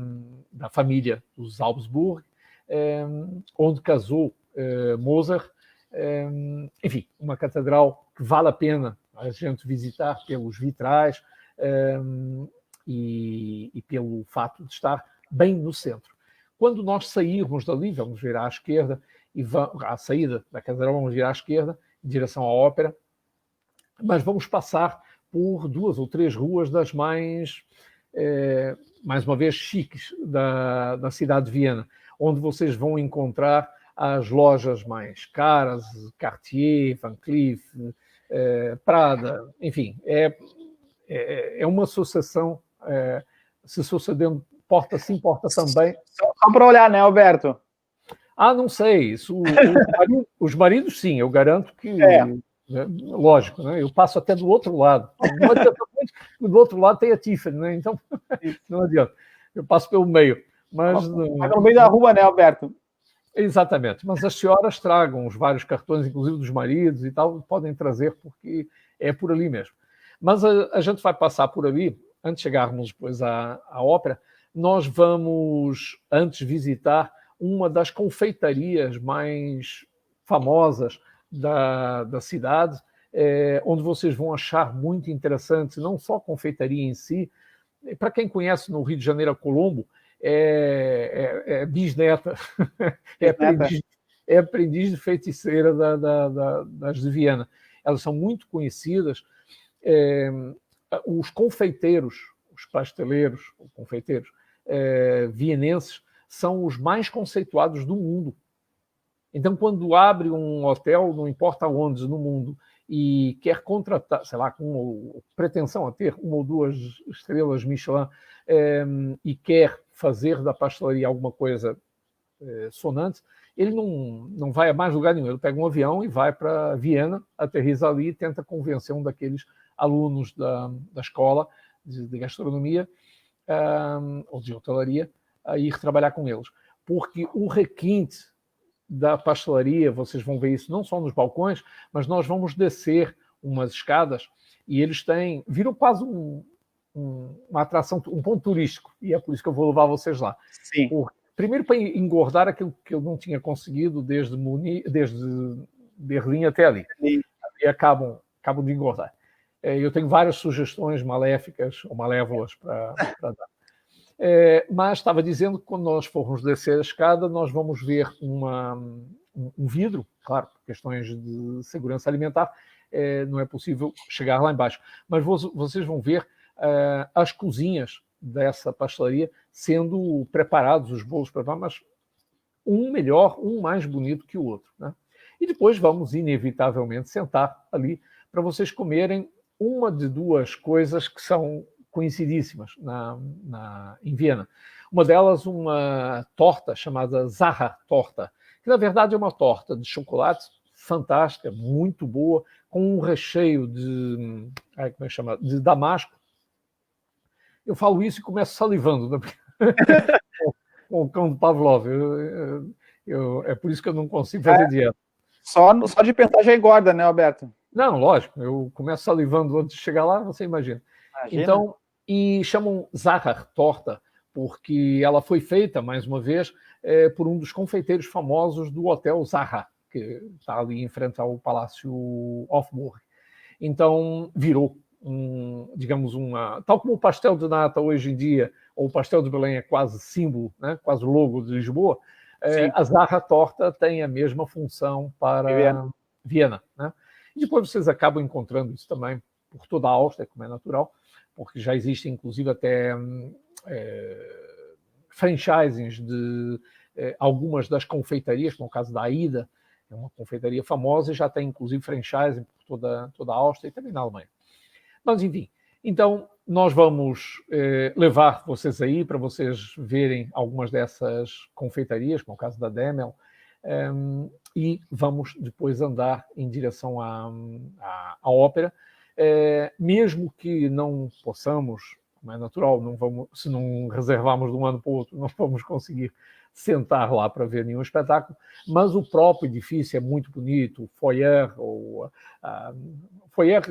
família dos Augsburg, onde casou Mozart. Enfim, uma catedral que vale a pena a gente visitar pelos vitrais e pelo fato de estar bem no centro. Quando nós sairmos dali, vamos virar à esquerda, e à saída da catedral vamos virar à esquerda, em direção à ópera, mas vamos passar por 2 ou 3 ruas das mais uma vez, chiques da cidade de Viena, onde vocês vão encontrar as lojas mais caras, Cartier, Van Cleef, Prada, enfim, é uma associação se sucedendo porta sim, porta também. Só para olhar, né, Alberto? Não sei, isso, os maridos sim, eu garanto que... Lógico, né? Eu passo até do outro lado. Do outro lado tem a Tiffany, né? Então não adianta. Eu passo pelo meio. Mas no meio da rua, né, Alberto? Exatamente. Mas as senhoras tragam os vários cartões, inclusive dos maridos e tal, podem trazer porque é por ali mesmo. Mas a gente vai passar por ali, antes de chegarmos depois à ópera, nós vamos antes visitar uma das confeitarias mais famosas da cidade, onde vocês vão achar muito interessante, não só a confeitaria em si. Para quem conhece no Rio de Janeiro a Colombo, é bisneta, é aprendiz de feiticeira das de Viena. Elas são muito conhecidas. Os confeiteiros, os pasteleiros, os confeiteiros vienenses são os mais conceituados do mundo. Então, quando abre um hotel, não importa onde no mundo, e quer contratar, sei lá, com pretensão a ter 1 ou 2 estrelas Michelin, e quer fazer da pastelaria alguma coisa sonante, ele não vai a mais lugar nenhum. Ele pega um avião e vai para Viena, aterriza ali e tenta convencer um daqueles alunos da escola de gastronomia ou de hotelaria a ir trabalhar com eles. Porque o requinte da pastelaria, vocês vão ver isso não só nos balcões, mas nós vamos descer umas escadas e eles viram quase uma atração, um ponto turístico, e é por isso que eu vou levar vocês lá. Sim. Primeiro para engordar aquilo que eu não tinha conseguido desde Berlim até ali. Sim. E acabam de engordar. Eu tenho várias sugestões maléficas ou malévolas para dar. Mas estava dizendo que quando nós formos descer a escada, nós vamos ver um vidro, claro, por questões de segurança alimentar, não é possível chegar lá embaixo. Mas vocês vão ver as cozinhas dessa pastelaria sendo preparados, os bolos preparados, mas um melhor, um mais bonito que o outro, né? E depois vamos, inevitavelmente, sentar ali para vocês comerem uma de duas coisas que são conhecidíssimas em Viena. Uma delas, uma torta chamada Zacher-Torta, que na verdade é uma torta de chocolate fantástica, muito boa, com um recheio de, como é que chama? De damasco. Eu falo isso e começo salivando, né? Com o cão do Pavlov. É por isso que eu não consigo fazer dieta. Só de pensar já engorda, né, Alberto? Não, lógico. Eu começo salivando antes de chegar lá, você imagina. Então, e chamam Zacher-Torta, porque ela foi feita, mais uma vez, por um dos confeiteiros famosos do Hotel Zaha, que está ali em frente ao Palácio Hofburg. Então, virou, digamos, tal como o pastel de nata hoje em dia, ou o pastel de Belém é quase símbolo, né, quase logo de Lisboa, a Zacher-Torta tem a mesma função para Viena, né? E depois vocês acabam encontrando isso também por toda a Áustria, como é natural, porque já existem, inclusive, até franchisings de algumas das confeitarias, como é o caso da Aida, é uma confeitaria famosa, e já tem, inclusive, franchising por toda a Áustria e também na Alemanha. Mas, enfim, então nós vamos levar vocês aí para vocês verem algumas dessas confeitarias, como é o caso da Demel, e vamos depois andar em direção à ópera, mesmo que não possamos, como é natural, se não reservarmos de um ano para o outro, não vamos conseguir sentar lá para ver nenhum espetáculo, mas o próprio edifício é muito bonito, o foyer, foyer,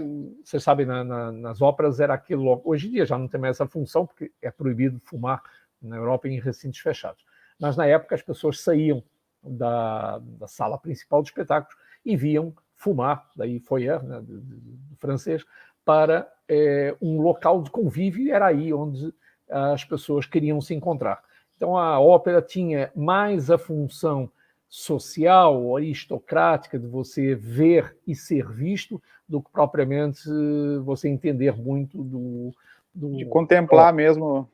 vocês sabem, nas óperas era aquilo, hoje em dia já não tem mais essa função, porque é proibido fumar na Europa em recintos fechados, mas na época as pessoas saíam da sala principal de espetáculos e viam fumar, daí foyer, né, do francês, para um local de convívio, e era aí onde as pessoas queriam se encontrar. Então a ópera tinha mais a função social, aristocrática, de você ver e ser visto, do que propriamente você entender muito de contemplar mesmo.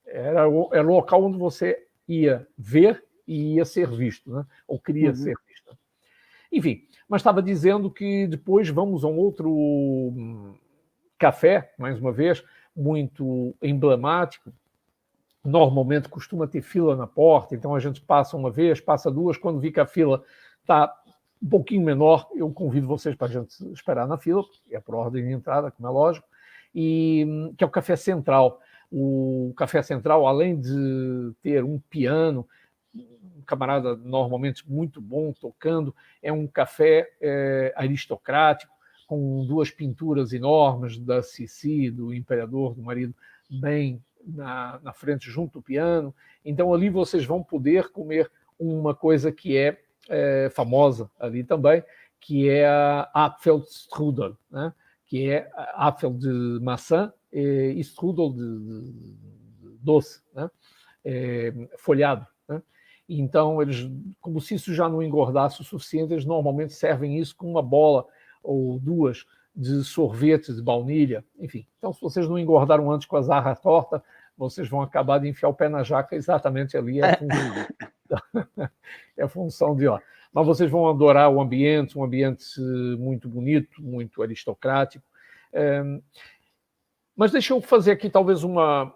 Era o local onde você ia ver e ia ser visto, né? Ou queria ser visto. Enfim, mas estava dizendo que depois vamos a um outro café, mais uma vez, muito emblemático. Normalmente costuma ter fila na porta, então a gente passa uma vez, passa duas, quando vi que a fila está um pouquinho menor, eu convido vocês para a gente esperar na fila, porque é por ordem de entrada, como é lógico, e que é o Café Central. O Café Central, além de ter um piano, um camarada normalmente muito bom tocando, é um café aristocrático, com duas pinturas enormes da Sissi, do imperador, do marido, bem na frente, junto ao piano. Então ali vocês vão poder comer uma coisa que é famosa ali também, que é a Apfelstrudel, né? Que é apfel de maçã e strudel de doce, né? Folhado, né? Então, eles, como se isso já não engordasse o suficiente, eles normalmente servem isso com uma bola ou duas de sorvete de baunilha, enfim. Então, se vocês não engordaram antes com a Zacher-Torta, vocês vão acabar de enfiar o pé na jaca exatamente ali, é a função de ó. Mas vocês vão adorar o ambiente, um ambiente muito bonito, muito aristocrático. Mas deixa eu fazer aqui talvez uma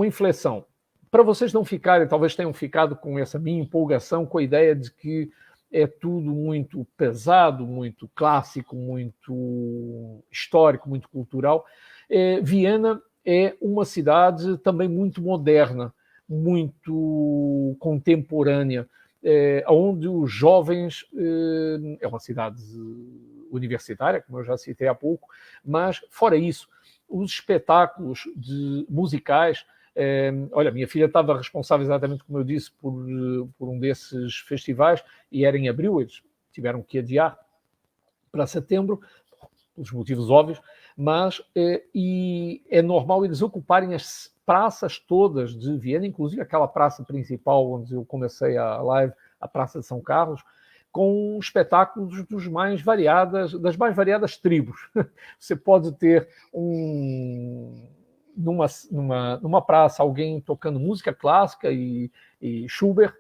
inflexão. Para vocês não ficarem, talvez tenham ficado com essa minha empolgação, com a ideia de que é tudo muito pesado, muito clássico, muito histórico, muito cultural. Viena é uma cidade também muito moderna, muito contemporânea, onde os jovens... é uma cidade universitária, como eu já citei há pouco, mas, fora isso, os espetáculos musicais... olha, minha filha estava responsável, exatamente como eu disse, por um desses festivais, e era em abril, eles tiveram que adiar para setembro, pelos motivos óbvios, mas e é normal eles ocuparem as praças todas de Viena, inclusive aquela praça principal onde eu comecei a live, a Praça de São Carlos, com espetáculos das mais variadas tribos. Você pode ter numa praça alguém tocando música clássica e Schubert,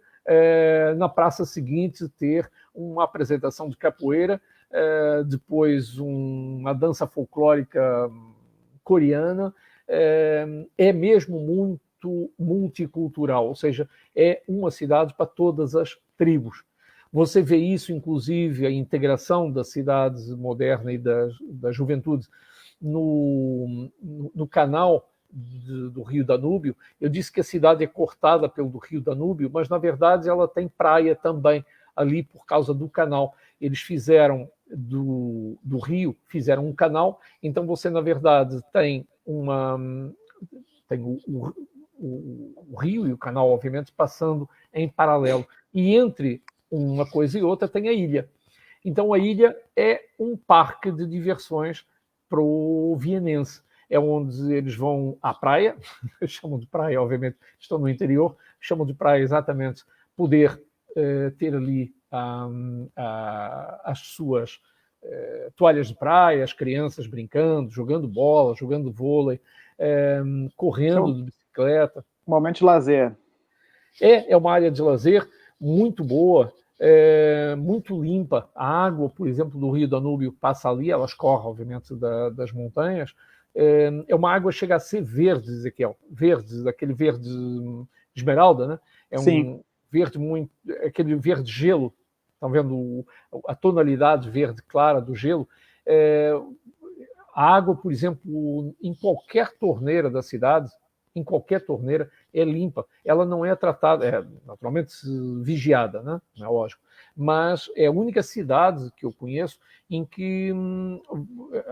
na praça seguinte ter uma apresentação de capoeira, depois uma dança folclórica coreana. É mesmo muito multicultural, ou seja, é uma cidade para todas as tribos. Você vê isso, inclusive, a integração das cidades modernas e da juventude no canal do Rio Danúbio. Eu disse que a cidade é cortada pelo Rio Danúbio, mas, na verdade, ela tem praia também ali por causa do canal. Eles fizeram do rio, fizeram um canal, então você, na verdade, tem o rio e o canal, obviamente, passando em paralelo. E entre uma coisa e outra tem a ilha. Então a ilha é um parque de diversões para o vienense. É onde eles vão à praia, chamam de praia, obviamente, estão no interior, chamam de praia exatamente poder ter ali as suas toalhas de praia, as crianças brincando, jogando bola, jogando vôlei, correndo de bicicleta. Momento de lazer. É uma área de lazer muito boa, muito limpa. A água, por exemplo, do Rio Danúbio passa ali, ela escorre, obviamente, das montanhas. É uma água que chega a ser verde, Ezequiel. Verde, aquele verde esmeralda, né? Sim. Verde muito, aquele verde gelo. Estão vendo a tonalidade verde clara do gelo? A água, por exemplo, em qualquer torneira da cidade, em qualquer torneira, é limpa. Ela não é tratada, é naturalmente vigiada, né? É lógico. Mas é a única cidade que eu conheço em que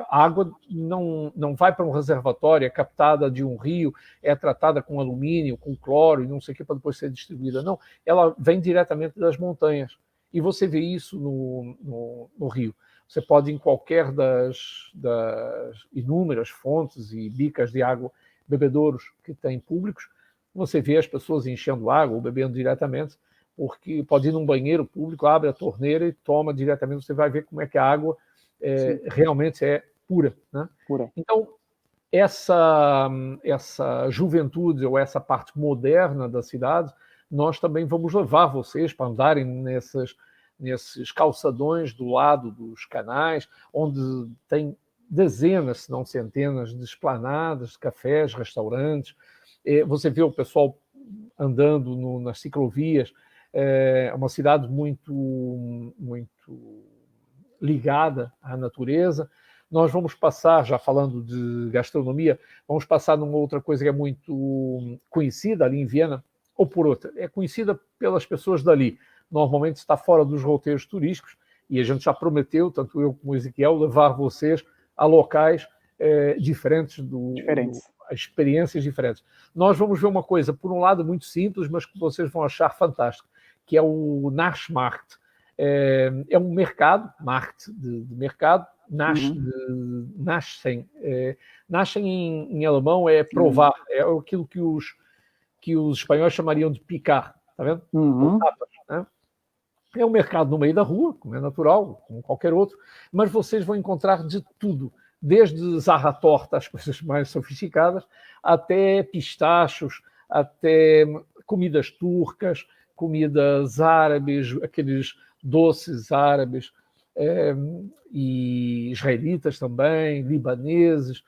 a água não vai para um reservatório, é captada de um rio, é tratada com alumínio, com cloro e não sei o que para depois ser distribuída. Não, ela vem diretamente das montanhas. E você vê isso no rio. Você pode, em qualquer das inúmeras fontes e bicas de água, bebedouros que têm públicos, você vê as pessoas enchendo água ou bebendo diretamente, porque pode ir num banheiro público, abre a torneira e toma diretamente. Você vai ver como é que a água realmente é pura, né? Pura. Então, essa juventude ou essa parte moderna da cidade, nós também vamos levar vocês para andarem nesses calçadões do lado dos canais, onde tem dezenas, se não centenas, de esplanadas, de cafés, restaurantes. Você vê o pessoal andando nas ciclovias. É uma cidade muito, muito ligada à natureza. Nós vamos passar, já falando de gastronomia, vamos passar numa outra coisa que é muito conhecida ali em Viena, ou por outra, é conhecida pelas pessoas dali. Normalmente está fora dos roteiros turísticos, e a gente já prometeu, tanto eu como o Ezequiel, levar vocês a locais diferentes, experiências diferentes. Nós vamos ver uma coisa, por um lado, muito simples, mas que vocês vão achar fantástico, que é o Naschmarkt. É um mercado, markt de mercado, Naschen. Naschen em alemão é provar, é aquilo que os espanhóis chamariam de picar, tá vendo? Tapas, né? É um mercado no meio da rua, como é natural, como qualquer outro, mas vocês vão encontrar de tudo, desde zarra torta, as coisas mais sofisticadas, até pistachos, até comidas turcas, comidas árabes, aqueles doces árabes, e israelitas também, libaneses,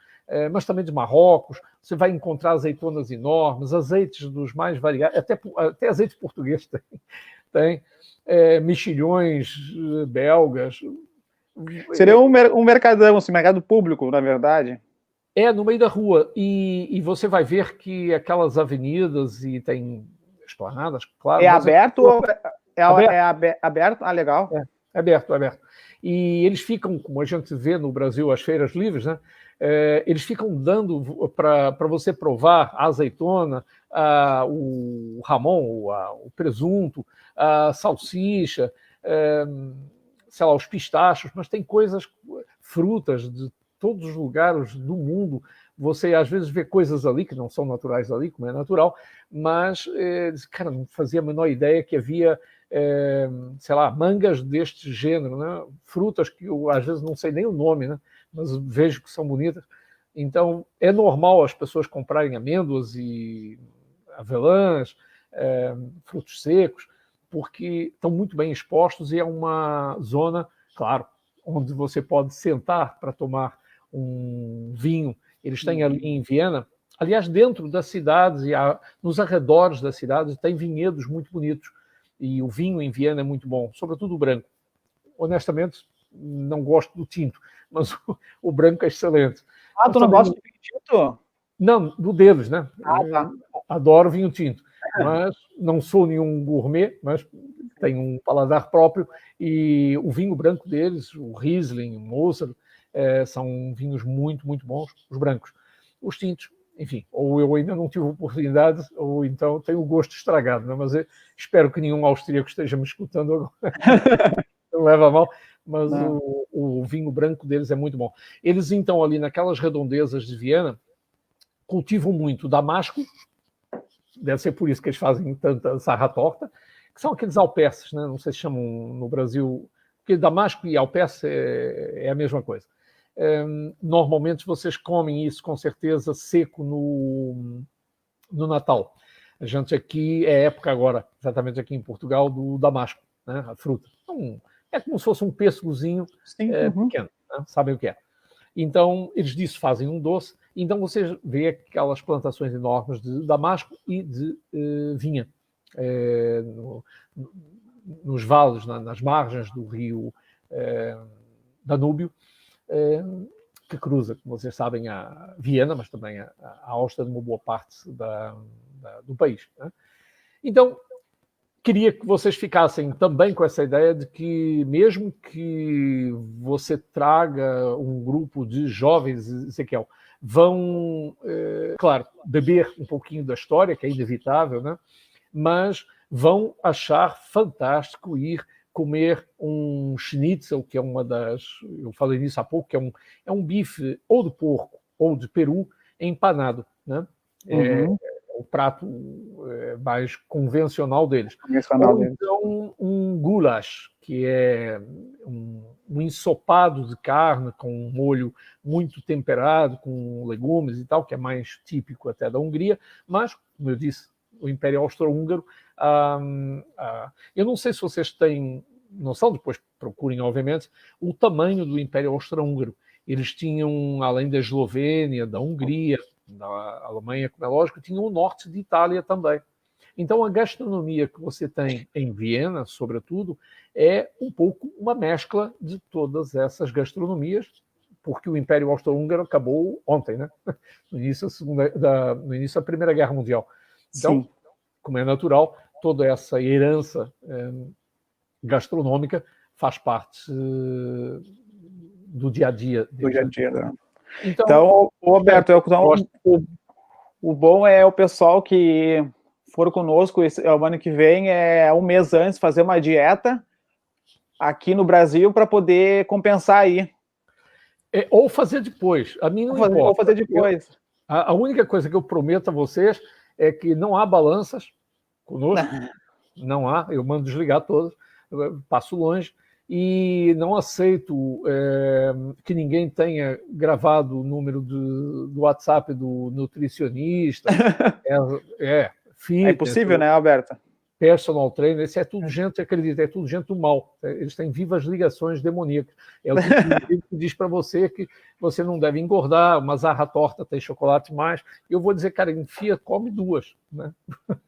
mas também de Marrocos. Você vai encontrar azeitonas enormes, azeites dos mais variados, até azeite português tem mexilhões belgas. Seria um mercadão, assim, mercado público, na verdade. No meio da rua. E você vai ver que aquelas avenidas, e tem esplanadas, claro. É aberto ou aberto? Ah, legal. É aberto. E eles ficam, como a gente vê no Brasil, as feiras livres, né? Eles ficam dando para você provar a azeitona, o ramon, o presunto, a salsicha, sei lá, os pistachos, mas tem coisas, frutas de todos os lugares do mundo, você às vezes vê coisas ali que não são naturais ali, como é natural, mas, cara, não fazia a menor ideia que havia, sei lá, mangas deste gênero, né? Frutas que eu às vezes não sei nem o nome, né? Mas vejo que são bonitas. Então, é normal as pessoas comprarem amêndoas e avelãs, frutos secos, porque estão muito bem expostos e é uma zona, claro, onde você pode sentar para tomar um vinho. Eles têm ali em Viena, aliás, dentro das cidades e nos arredores das cidades, tem vinhedos muito bonitos. E o vinho em Viena é muito bom, sobretudo o branco. Honestamente, não gosto do tinto, mas o branco é excelente. Ah, tu não gosta de vinho tinto? Não, do deles, né? Tá. Adoro vinho tinto, mas não sou nenhum gourmet, mas tenho um paladar próprio, e o vinho branco deles, o Riesling, o Mosel, são vinhos muito, muito bons, os brancos. Os tintos, enfim, ou eu ainda não tive oportunidade, ou então tenho o gosto estragado, né? Mas espero que nenhum austríaco esteja me escutando agora. Não leva a mal, mas o vinho branco deles é muito bom. Eles, então, ali naquelas redondezas de Viena, cultivam muito damasco, deve ser por isso que eles fazem tanta sarra torta, que são aqueles alperces, né? Não sei se chamam no Brasil, porque damasco e alperce é a mesma coisa. Normalmente vocês comem isso com certeza seco no Natal. A gente aqui, é época agora, exatamente aqui em Portugal, do damasco, né? A fruta. Então, é como se fosse um pêssegozinho pequeno, né? Sabem o que é. Então, eles disso fazem um doce. Então, vocês vê aquelas plantações enormes de damasco e de vinha nos vales, nas margens do rio Danúbio, que cruza, como vocês sabem, a Viena, mas também a Áustria, de uma boa parte do país. Né? Então, queria que vocês ficassem também com essa ideia de que, mesmo que você traga um grupo de jovens, Ezequiel, vão, claro, beber um pouquinho da história, que é inevitável, né? Mas vão achar fantástico ir comer um schnitzel, que é uma das... Eu falei nisso há pouco, que é um bife ou de porco ou de peru empanado, né? O prato mais convencional deles. Ou então um goulash, que é um ensopado de carne com um molho muito temperado, com legumes e tal, que é mais típico até da Hungria, mas, como eu disse, o Império Austro-Húngaro, eu não sei se vocês têm noção, depois procurem, obviamente, o tamanho do Império Austro-Húngaro. Eles tinham, além da Eslovénia, da Hungria, da Alemanha, como é lógico, tinha o norte de Itália também. Então, a gastronomia que você tem em Viena, sobretudo, é um pouco uma mescla de todas essas gastronomias, porque o Império Austro-Húngaro acabou ontem, né? No início da Primeira Guerra Mundial. Então, sim, como é natural, toda essa herança gastronômica faz parte do dia a dia. Do dia a dia, né? Então, Roberto, o bom é o pessoal que for conosco o ano que vem, um mês antes, fazer uma dieta aqui no Brasil para poder compensar aí. Ou fazer depois. A mim não importa. Ou fazer depois. A única coisa que eu prometo a vocês é que não há balanças conosco. Não há. Eu mando desligar todas. Passo longe. E não aceito que ninguém tenha gravado o número do WhatsApp do nutricionista. Fitness, é impossível, né, Alberto? Personal trainer, isso é tudo gente, acredita, é tudo gente do mal. Eles têm vivas ligações demoníacas. É o que diz para você que você não deve engordar, uma zarra torta tem chocolate mais. Eu vou dizer, cara, enfia, come duas. Né?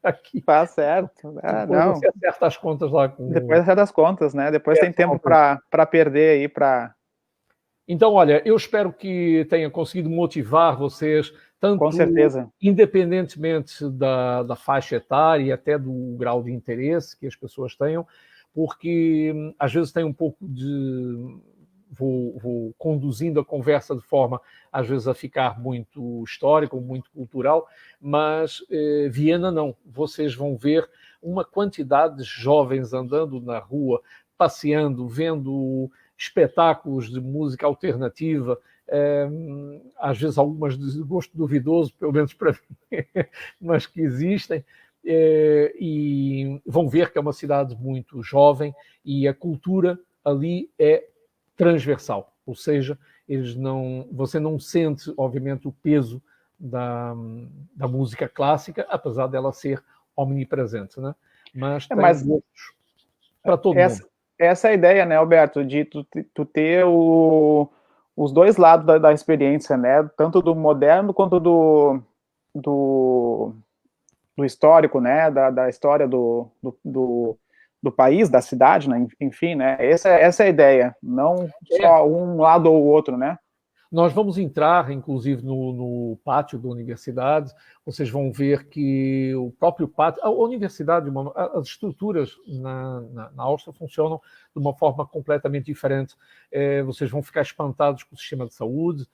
Aqui. Tá certo. Depois você acerta as contas lá. Depois acerta as contas, né? Depois tem tempo para perder aí, para... Então, olha, eu espero que tenha conseguido motivar vocês, tanto com certeza, independentemente da faixa etária e até do grau de interesse que as pessoas tenham, porque às vezes tem um pouco de... Vou conduzindo a conversa de forma, às vezes, a ficar muito histórica, muito cultural, mas Viena não. Vocês vão ver uma quantidade de jovens andando na rua, passeando, vendo espetáculos de música alternativa, às vezes algumas de gosto duvidoso, pelo menos para mim, mas que existem, e vão ver que é uma cidade muito jovem e a cultura ali é transversal, ou seja, você não sente, obviamente, o peso da música clássica, apesar dela ser omnipresente, né? Mas tem gostos para todo mundo. Essa é a ideia, né, Alberto, de tu ter os dois lados da experiência, né, tanto do moderno quanto do histórico, né, da história do país, da cidade, né, enfim, né, essa é a ideia, não só um lado ou o outro, né. Nós vamos entrar, inclusive, no pátio da universidade. Vocês vão ver que o próprio pátio... A universidade, as estruturas na Áustria funcionam de uma forma completamente diferente. Vocês vão ficar espantados com o sistema de saúde.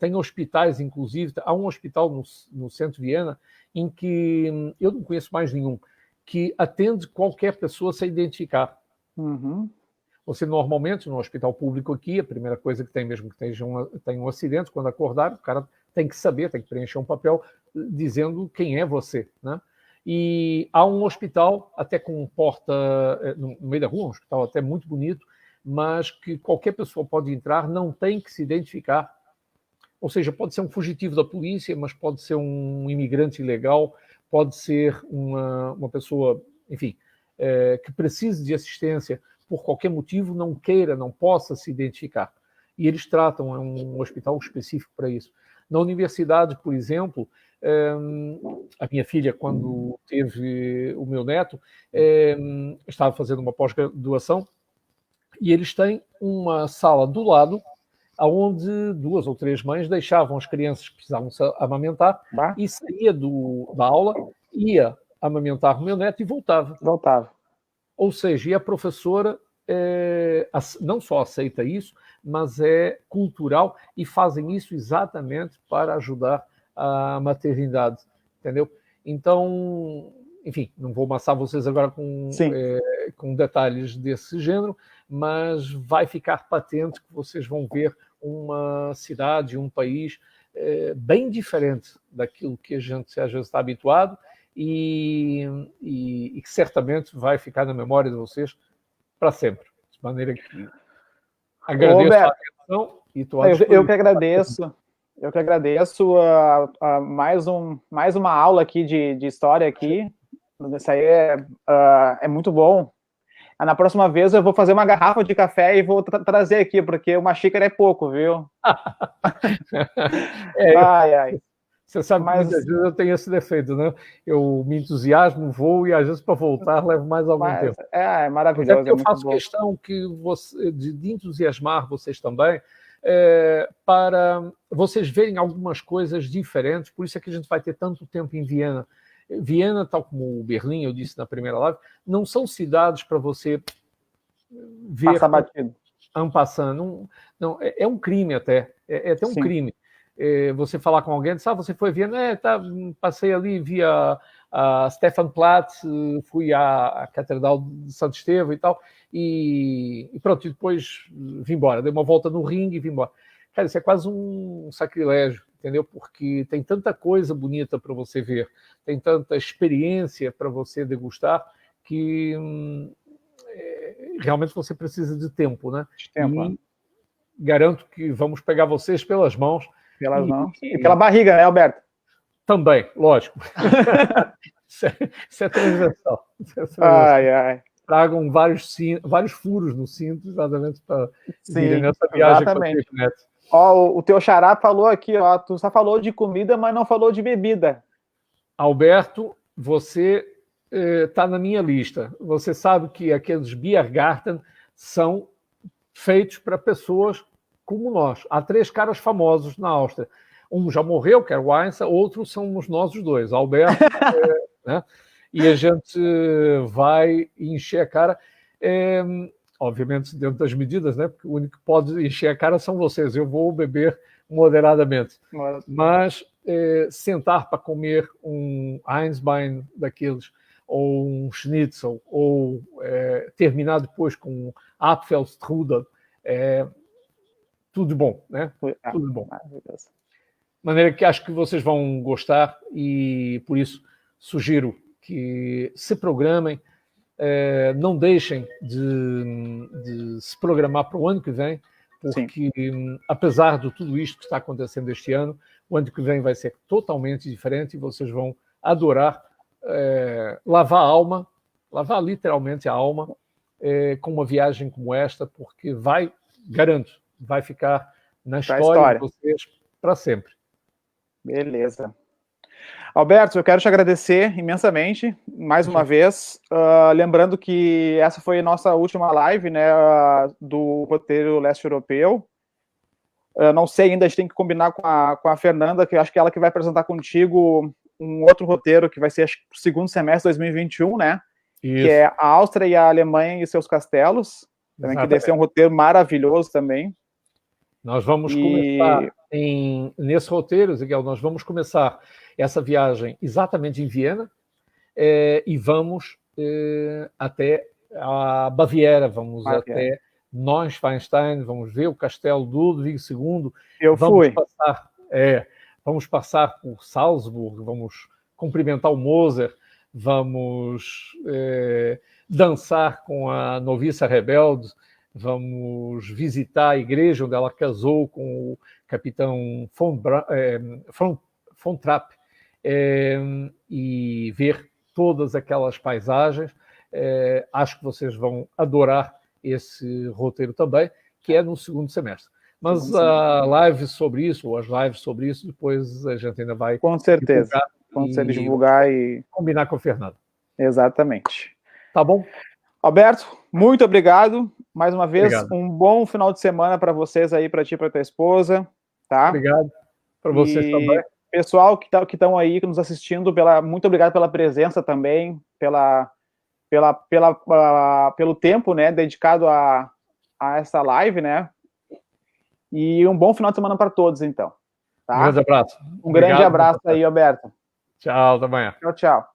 Tem hospitais, inclusive. Há um hospital no centro de Viena em que eu não conheço mais nenhum, que atende qualquer pessoa sem identificar. Uhum. Você normalmente, no hospital público aqui, a primeira coisa que tem, mesmo que tenha um acidente, quando acordar, o cara tem que saber, tem que preencher um papel dizendo quem é você, né? E há um hospital, até com porta no meio da rua, um hospital até muito bonito, mas que qualquer pessoa pode entrar, não tem que se identificar. Ou seja, pode ser um fugitivo da polícia, mas pode ser um imigrante ilegal, pode ser uma pessoa, enfim, que precise de assistência por qualquer motivo, não queira, não possa se identificar. E eles tratam, é um hospital específico para isso. Na universidade, por exemplo, a minha filha, quando teve o meu neto, estava fazendo uma pós-graduação e eles têm uma sala do lado onde 2 ou 3 mães deixavam as crianças que precisavam se amamentar e saía da aula, ia amamentar o meu neto e voltava. Ou seja, e a professora não só aceita isso, mas é cultural e fazem isso exatamente para ajudar a maternidade, entendeu? Então, enfim, não vou amassar vocês agora com detalhes desse género, mas vai ficar patente que vocês vão ver uma cidade, um país bem diferente daquilo que a gente às vezes está habituado e que certamente vai ficar na memória de vocês para sempre. De maneira que agradeço a atenção e estou à disposição. Eu que agradeço mais uma aula aqui de história aqui. Isso aí é muito bom. Na próxima vez eu vou fazer uma garrafa de café e vou trazer aqui, porque uma xícara é pouco, viu? Você sabe que muitas vezes eu tenho esse defeito, né? Eu me entusiasmo, vou e às vezes para voltar levo mais algum tempo. É maravilhoso. Mas eu faço questão de entusiasmar vocês também, para vocês verem algumas coisas diferentes, por isso é que a gente vai ter tanto tempo em Viena. Viena, tal como Berlim, eu disse na primeira live, não são cidades para você ver en passant. Não, é um crime até. É até um crime. Você falar com alguém, diz, você foi a Viena? Passei ali, vi a Stefanplatz, fui à Catedral de Santo Estevão e tal, e pronto, e depois vim embora. Dei uma volta no ringue e vim embora. Cara, isso é quase um sacrilégio, entendeu? Porque tem tanta coisa bonita para você ver, tem tanta experiência para você degustar, que realmente você precisa de tempo, né? Garanto que vamos pegar vocês pelas mãos. E pela barriga, né, Alberto? Também, lógico. Isso é transversal. Tragam vários furos no cinto, exatamente para irem nessa viagem com o neto. O teu xará falou aqui, tu só falou de comida, mas não falou de bebida. Alberto, você está na minha lista. Você sabe que aqueles Biergarten são feitos para pessoas como nós. Há 3 caras famosos na Áustria. Um já morreu, que é o Einstein, outro somos nós os dois, Alberto, né? E a gente vai encher a cara, obviamente dentro das medidas, né? Porque o único que pode encher a cara são vocês. Eu vou beber moderadamente. Mas sentar para comer um Eisbein daqueles, ou um Schnitzel, ou terminar depois com um Apfelstrudel, tudo de bom, né? Tudo de bom. Maravilhoso. De maneira que acho que vocês vão gostar e, por isso, sugiro que se programem, não deixem de se programar para o ano que vem, porque, apesar de tudo isto que está acontecendo este ano, o ano que vem vai ser totalmente diferente e vocês vão adorar lavar literalmente a alma com uma viagem como esta, porque garanto, vai ficar na história de vocês para sempre. Beleza. Alberto, eu quero te agradecer imensamente, mais uma vez, lembrando que essa foi a nossa última live, né, do roteiro leste europeu. Não sei ainda, a gente tem que combinar com a Fernanda, que eu acho que ela que vai apresentar contigo um outro roteiro que vai ser, acho que, o segundo semestre de 2021, né? Isso. Que é a Áustria e a Alemanha e seus castelos, também, que deve ser um roteiro maravilhoso também. Nós vamos começar nesse roteiro, Ezequiel, nós vamos começar essa viagem exatamente em Viena e vamos até a Baviera, vamos até Neuschwanstein, vamos ver o Castelo Ludwig II. Vamos passar por Salzburg, vamos cumprimentar o Moser, vamos dançar com a noviça rebelde, vamos visitar a igreja onde ela casou com o capitão von Trapp e ver todas aquelas paisagens. Acho que vocês vão adorar esse roteiro também, que é no segundo semestre. Mas a live sobre isso, ou as lives sobre isso, depois a gente ainda vai... Com certeza. Divulgar e combinar com a Fernanda. Exatamente. Tá bom? Alberto, muito obrigado. Mais uma vez, obrigado. Um bom final de semana para vocês aí, para ti e para tua esposa. Tá? Obrigado. Para vocês também. Pessoal que estão aí nos assistindo, muito obrigado pela presença também, pelo tempo, né, dedicado a essa live, né? E um bom final de semana para todos, então. Tá? Um grande abraço. Um grande abraço aí, Alberto. Tchau, até amanhã. Tchau, tchau.